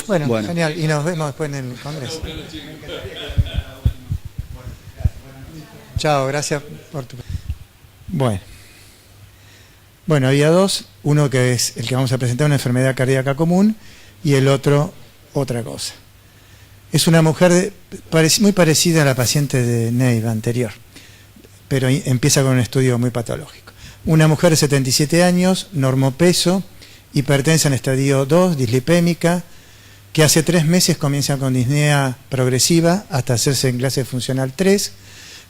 Bueno, genial. Y nos vemos después en el Congreso. Chao, gracias por tu... Bueno, había 2. Uno que es el que vamos a presentar, una enfermedad cardíaca común, y el otro, otra cosa. Es una mujer muy parecida a la paciente de Neiva anterior, pero empieza con un estudio muy patológico. Una mujer de 77 años, normopeso, hipertensa en estadio 2, dislipémica, que hace 3 meses comienza con disnea progresiva hasta hacerse en clase funcional 3.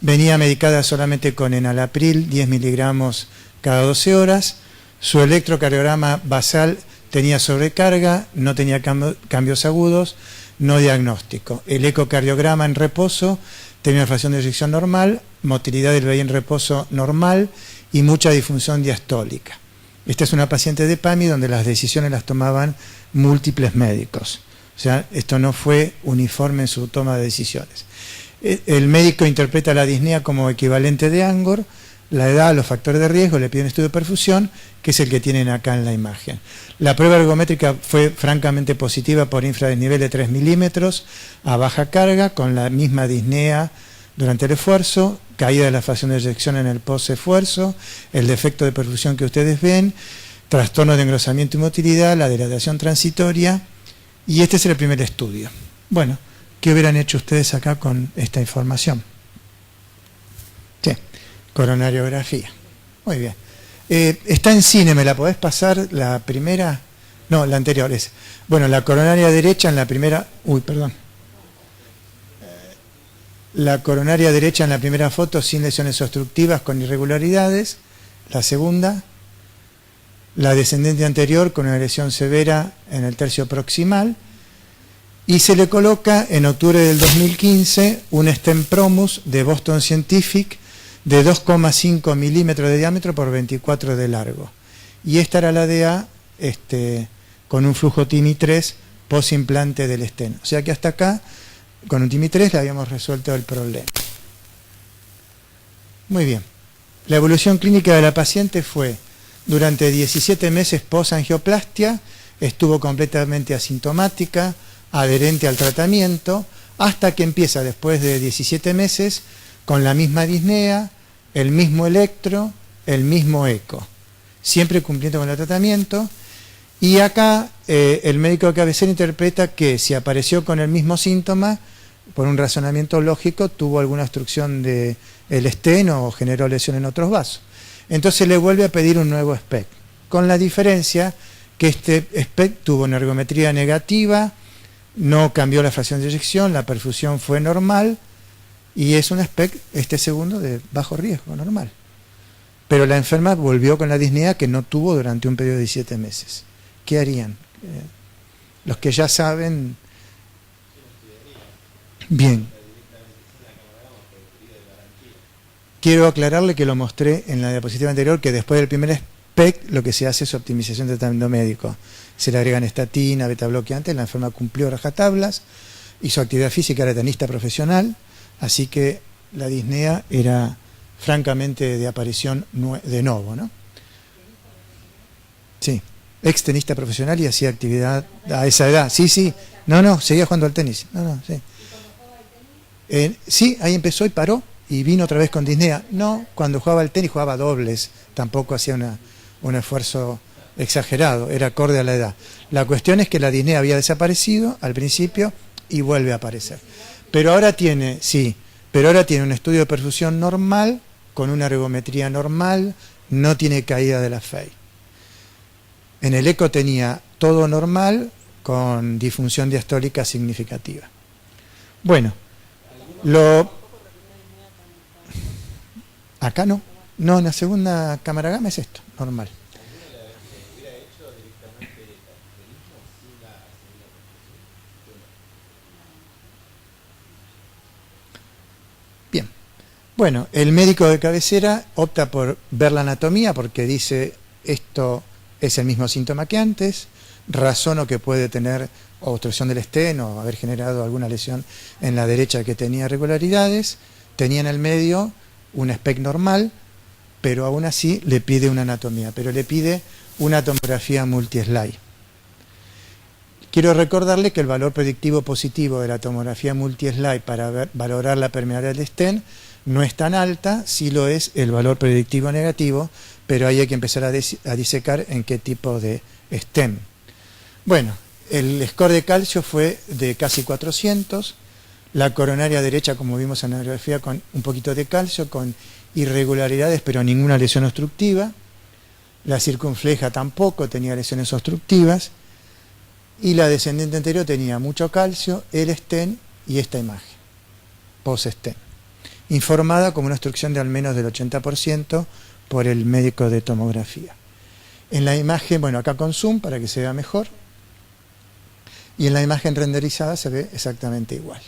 Venía medicada solamente con enalapril, 10 miligramos cada 12 horas. Su electrocardiograma basal tenía sobrecarga, no tenía cambios agudos, no diagnóstico. El ecocardiograma en reposo tenía una fracción de eyección normal, motilidad del VI en reposo normal y mucha disfunción diastólica. Esta es una paciente de PAMI donde las decisiones las tomaban múltiples médicos. O sea, esto no fue uniforme en su toma de decisiones. El médico interpreta la disnea como equivalente de Angor, la edad, los factores de riesgo, le pide un estudio de perfusión, que es el que tienen acá en la imagen. La prueba ergométrica fue francamente positiva por infradesnivel de 3 milímetros a baja carga, con la misma disnea durante el esfuerzo, caída de la fracción de eyección en el post-esfuerzo, el defecto de perfusión que ustedes ven, trastorno de engrosamiento y motilidad, la dilatación transitoria, y este es el primer estudio. Bueno, ¿qué hubieran hecho ustedes acá con esta información? Sí, coronariografía. Muy bien. Está en cine, ¿me la podés pasar la primera? No, la anterior es. Bueno, la coronaria derecha en la primera... Uy, perdón. La coronaria derecha en la primera foto sin lesiones obstructivas con irregularidades. La segunda. la descendente anterior con una lesión severa en el tercio proximal, y se le coloca en octubre del 2015 un stent Promus de Boston Scientific de 2,5 milímetros de diámetro por 24 de largo. Y esta era la DA con un flujo TIMI 3 post implante del stent. O sea que hasta acá, con un TIMI 3 le habíamos resuelto el problema. Muy bien. La evolución clínica de la paciente fue: durante 17 meses post-angioplastia, estuvo completamente asintomática, adherente al tratamiento, hasta que empieza, después de 17 meses, con la misma disnea, el mismo electro, el mismo eco, siempre cumpliendo con el tratamiento. Y acá el médico de cabecera interpreta que si apareció con el mismo síntoma, por un razonamiento lógico, tuvo alguna obstrucción del stent o generó lesión en otros vasos. Entonces le vuelve a pedir un nuevo SPECT, con la diferencia que este SPECT tuvo una ergometría negativa, no cambió la fracción de eyección, la perfusión fue normal, y es un SPECT, este segundo, de bajo riesgo, normal. Pero la enferma volvió con la disnea que no tuvo durante un periodo de 17 meses. ¿Qué harían? Los que ya saben... Bien. Quiero aclararle que lo mostré en la diapositiva anterior, que después del primer SPECT lo que se hace es optimización de tratamiento médico. Se le agregan estatina, beta bloqueantes, la enferma cumplió rajatablas, hizo actividad física, era tenista profesional, así que la disnea era francamente de aparición de novo, ¿no? Sí, ex tenista profesional y hacía actividad a esa edad. Sí, sí, no, seguía jugando al tenis. Sí. Sí, ahí empezó y paró, y vino otra vez con disnea. No, cuando jugaba al tenis jugaba dobles, tampoco hacía un esfuerzo exagerado, era acorde a la edad. La cuestión es que la disnea había desaparecido al principio y vuelve a aparecer. Pero ahora tiene un estudio de perfusión normal, con una ergometría normal, no tiene caída de la FEI. En el eco tenía todo normal, con disfunción diastólica significativa. Bueno, acá no, en la segunda cámara gamma es esto, normal. Bien, bueno, el médico de cabecera opta por ver la anatomía porque dice esto es el mismo síntoma que antes, razono que puede tener obstrucción del stent o haber generado alguna lesión en la derecha que tenía irregularidades, tenía en el medio un SPECT normal, pero aún así le pide una anatomía, pero le pide una tomografía multi-slide. Quiero recordarle que el valor predictivo positivo de la tomografía multi-slide para valorar la permeabilidad del stent no es tan alta, sí lo es el valor predictivo negativo, pero ahí hay que empezar a disecar en qué tipo de stent. Bueno, el score de calcio fue de casi 400, la coronaria derecha, como vimos en la radiografía, con un poquito de calcio, con irregularidades, pero ninguna lesión obstructiva. La circunfleja tampoco tenía lesiones obstructivas. Y la descendente anterior tenía mucho calcio, el stent y esta imagen, post-stent, informada como una obstrucción de al menos del 80% por el médico de tomografía. En la imagen, bueno, acá con zoom para que se vea mejor, y en la imagen renderizada se ve exactamente igual.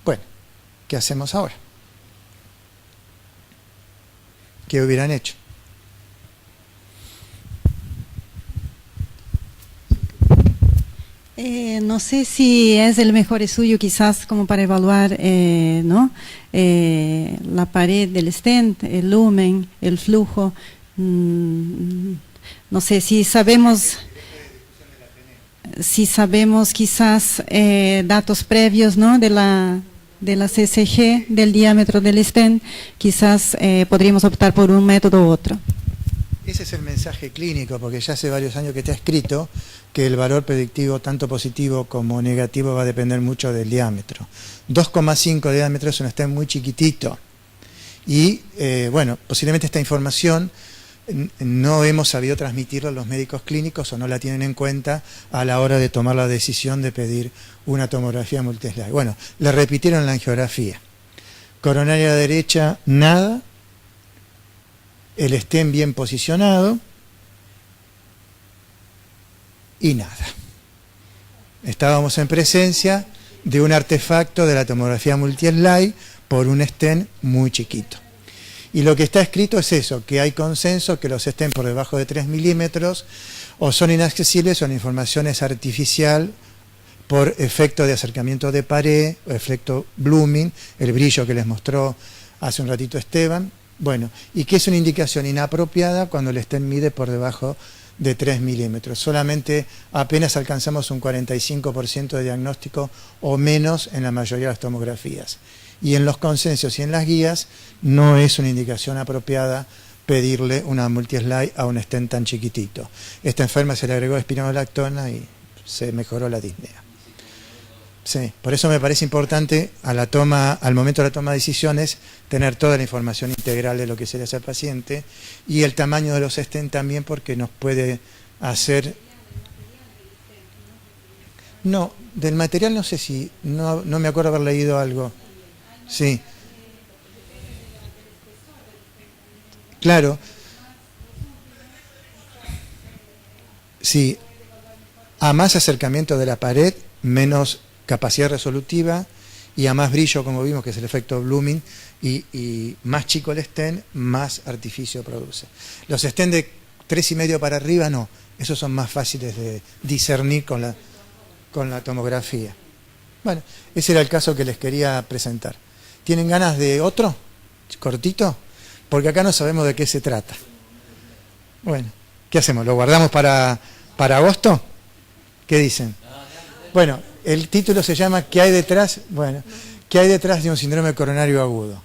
Bueno, ¿qué hacemos ahora? ¿Qué hubieran hecho? No sé si es el mejor estudio quizás como para evaluar ¿no? La pared del stent, el lumen, el flujo. No sé si sabemos quizás datos previos, ¿no? de la CCG, del diámetro del stent, quizás podríamos optar por un método u otro. Ese es el mensaje clínico, porque ya hace varios años que está escrito que el valor predictivo, tanto positivo como negativo, va a depender mucho del diámetro. 2,5 de diámetro es un stent muy chiquitito. Y, bueno, posiblemente esta información no hemos sabido transmitirla a los médicos clínicos o no la tienen en cuenta a la hora de tomar la decisión de pedir una tomografía multislide. Bueno, le repitieron la angiografía. Coronaria derecha, nada. El stent bien posicionado. Y nada. Estábamos en presencia de un artefacto de la tomografía multi-slide por un stent muy chiquito. Y lo que está escrito es eso, que hay consenso que los stents por debajo de 3 milímetros o son inaccesibles o la información es artificial por efecto de acercamiento de pared o efecto blooming, el brillo que les mostró hace un ratito Esteban. Bueno, y que es una indicación inapropiada cuando el stent mide por debajo de 3 milímetros. Solamente apenas alcanzamos un 45% de diagnóstico o menos en la mayoría de las tomografías. Y en los consensos y en las guías no es una indicación apropiada pedirle una multi-slide a un stent tan chiquitito. Esta enferma se le agregó espironolactona y se mejoró la disnea. Sí, por eso me parece importante al momento de la toma de decisiones tener toda la información integral de lo que se le hace al paciente y el tamaño de los stents también, porque nos puede hacer... No, del material no sé si... No me acuerdo haber leído algo. Sí. Claro. Sí. A más acercamiento de la pared, menos capacidad resolutiva, y a más brillo, como vimos, que es el efecto blooming, y más chico el stent, más artificio produce. Los stents de 3,5 para arriba, no. Esos son más fáciles de discernir con la tomografía. Bueno, ese era el caso que les quería presentar. ¿Tienen ganas de otro? ¿Cortito? Porque acá no sabemos de qué se trata. Bueno, ¿qué hacemos? ¿Lo guardamos para agosto? ¿Qué dicen? Bueno, el título se llama ¿Qué hay detrás? Bueno, ¿qué hay detrás de un síndrome coronario agudo?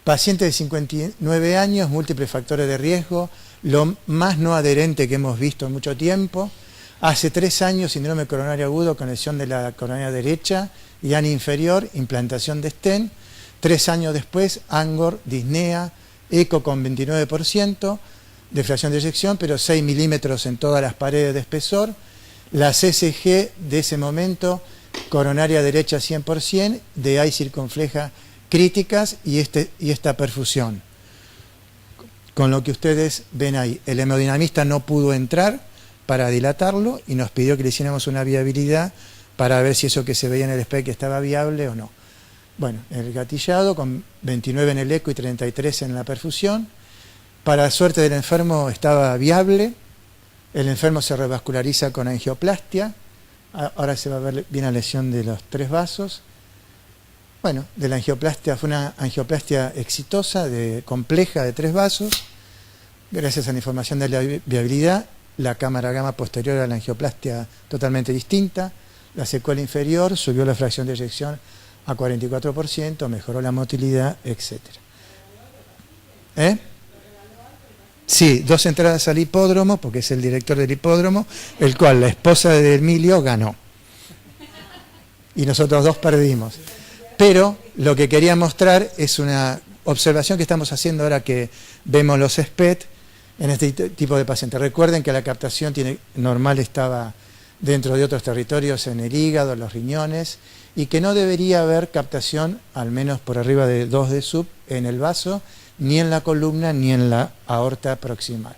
Paciente de 59 años, múltiples factores de riesgo, lo más no adherente que hemos visto en mucho tiempo. Hace 3 años, síndrome coronario agudo con lesión de la coronaria derecha y ana inferior, implantación de stent. 3 años después, Angor, disnea, eco con 29%, defracción de eyección, pero 6 milímetros en todas las paredes de espesor. La CSG de ese momento, coronaria derecha 100%, de I circunfleja críticas y esta perfusión. Con lo que ustedes ven ahí, el hemodinamista no pudo entrar para dilatarlo y nos pidió que le hiciéramos una viabilidad para ver si eso que se veía en el SPECT estaba viable o no. Bueno, el gatillado con 29 en el eco y 33 en la perfusión. Para suerte del enfermo estaba viable. El enfermo se revasculariza con angioplastia. Ahora se va a ver bien la lesión de los 3 vasos. Bueno, de la angioplastia fue una angioplastia exitosa, compleja de 3 vasos. Gracias a la información de la viabilidad, la cámara gamma posterior a la angioplastia totalmente distinta. La secuela inferior subió la fracción de eyección a 44%, mejoró la motilidad, etc. Sí, 2 entradas al hipódromo, porque es el director del hipódromo, el cual la esposa de Emilio ganó. Y nosotros 2 perdimos. Pero lo que quería mostrar es una observación que estamos haciendo ahora que vemos los SPECT en este tipo de pacientes. Recuerden que la captación normal estaba dentro de otros territorios, en el hígado, los riñones, y que no debería haber captación, al menos por arriba de 2 de sub, en el vaso, ni en la columna, ni en la aorta proximal.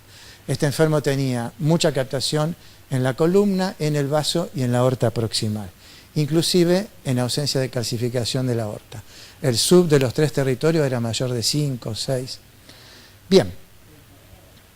Este enfermo tenía mucha captación en la columna, en el vaso y en la aorta proximal, inclusive en ausencia de calcificación de la aorta. El sub de los 3 territorios era mayor de 5 o 6. Bien,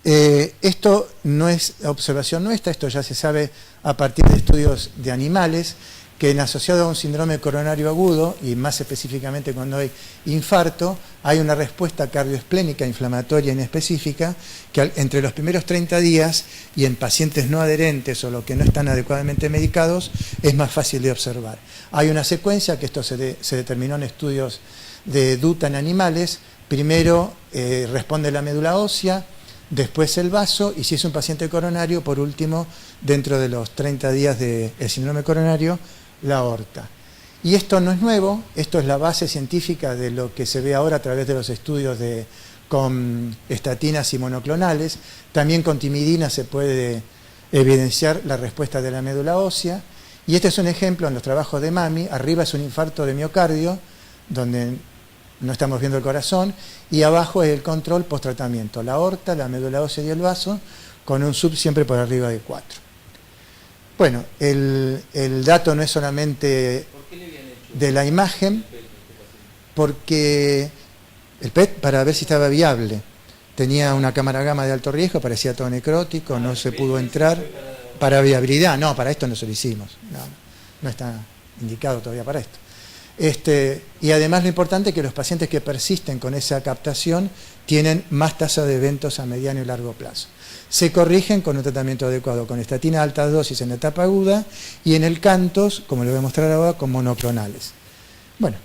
esto no es observación nuestra, esto ya se sabe a partir de estudios de animales, que en asociado a un síndrome coronario agudo, y más específicamente cuando hay infarto, hay una respuesta cardioesplénica inflamatoria inespecífica que entre los primeros 30 días y en pacientes no adherentes o los que no están adecuadamente medicados es más fácil de observar. Hay una secuencia, que esto se determinó en estudios de DUTA en animales. Primero responde la médula ósea, después el vaso, y si es un paciente coronario, por último, dentro de los 30 días del síndrome coronario, la aorta. Y esto no es nuevo, esto es la base científica de lo que se ve ahora a través de los estudios con estatinas y monoclonales. También con timidina se puede evidenciar la respuesta de la médula ósea. Y este es un ejemplo en los trabajos de Mami. Arriba es un infarto de miocardio, donde no estamos viendo el corazón, y abajo es el control post-tratamiento, la aorta, la médula ósea y el vaso, con un sub siempre por arriba de 4. Bueno, el dato no es solamente de la imagen, porque el PET para ver si estaba viable. Tenía una cámara gamma de alto riesgo, parecía todo necrótico, no se pudo entrar. Para viabilidad, no, para esto no se lo hicimos. No está indicado todavía para esto. Y además lo importante es que los pacientes que persisten con esa captación tienen más tasa de eventos a mediano y largo plazo. Se corrigen con un tratamiento adecuado, con estatina de alta dosis en la etapa aguda y en el CANTOS, como lo voy a mostrar ahora, con monoclonales. Bueno,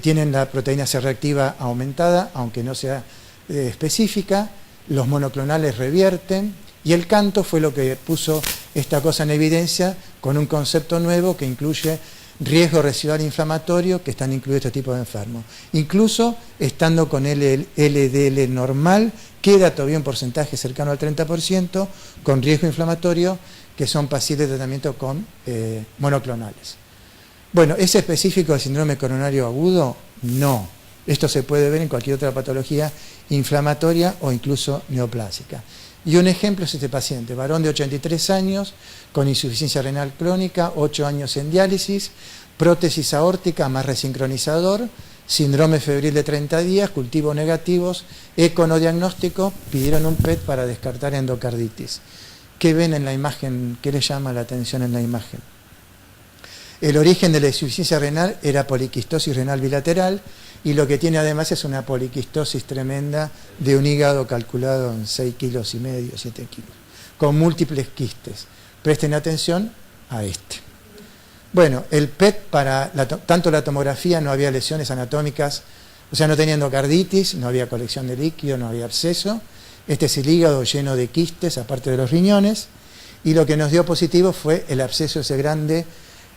tienen la proteína C reactiva aumentada, aunque no sea específica, los monoclonales revierten, y el CANTOS fue lo que puso esta cosa en evidencia con un concepto nuevo que incluye riesgo residual inflamatorio, que están incluidos este tipo de enfermos. Incluso estando con el LDL normal, queda todavía un porcentaje cercano al 30% con riesgo inflamatorio, que son pacientes de tratamiento con monoclonales. Bueno, ¿es específico del síndrome coronario agudo? No. Esto se puede ver en cualquier otra patología inflamatoria o incluso neoplásica. Y un ejemplo es este paciente, varón de 83 años, con insuficiencia renal crónica, 8 años en diálisis, prótesis aórtica más resincronizador, síndrome febril de 30 días, cultivos negativos, eco no diagnóstico, pidieron un PET para descartar endocarditis. ¿Qué ven en la imagen? ¿Qué les llama la atención en la imagen? El origen de la insuficiencia renal era poliquistosis renal bilateral, y lo que tiene además es una poliquistosis tremenda de un hígado calculado en 6,5 kilos, 7 kilos, con múltiples quistes. Presten atención a este. Bueno, el PET tanto la tomografía, no había lesiones anatómicas, o sea, no tenía endocarditis, no había colección de líquido, no había absceso. Este es el hígado lleno de quistes, aparte de los riñones, y lo que nos dio positivo fue el absceso ese grande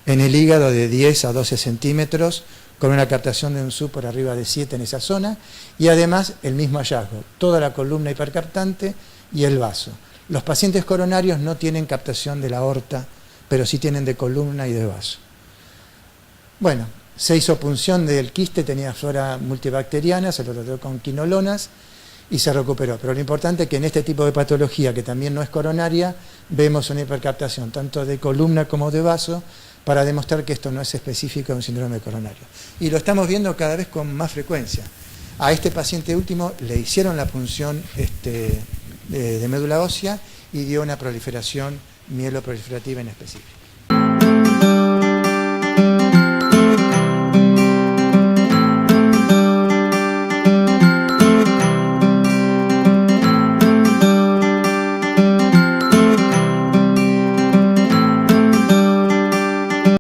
en el hígado de 10 a 12 centímetros, con una captación de un sub por arriba de 7 en esa zona, y además el mismo hallazgo, toda la columna hipercaptante y el vaso. Los pacientes coronarios no tienen captación de la aorta, pero sí tienen de columna y de vaso. Bueno, se hizo punción del quiste, tenía flora multibacteriana, se lo trató con quinolonas y se recuperó. Pero lo importante es que en este tipo de patología, que también no es coronaria, vemos una hipercaptación tanto de columna como de vaso, para demostrar que esto no es específico de un síndrome coronario. Y lo estamos viendo cada vez con más frecuencia. A este paciente último le hicieron la punción de médula ósea y dio una proliferación mieloproliferativa en específico.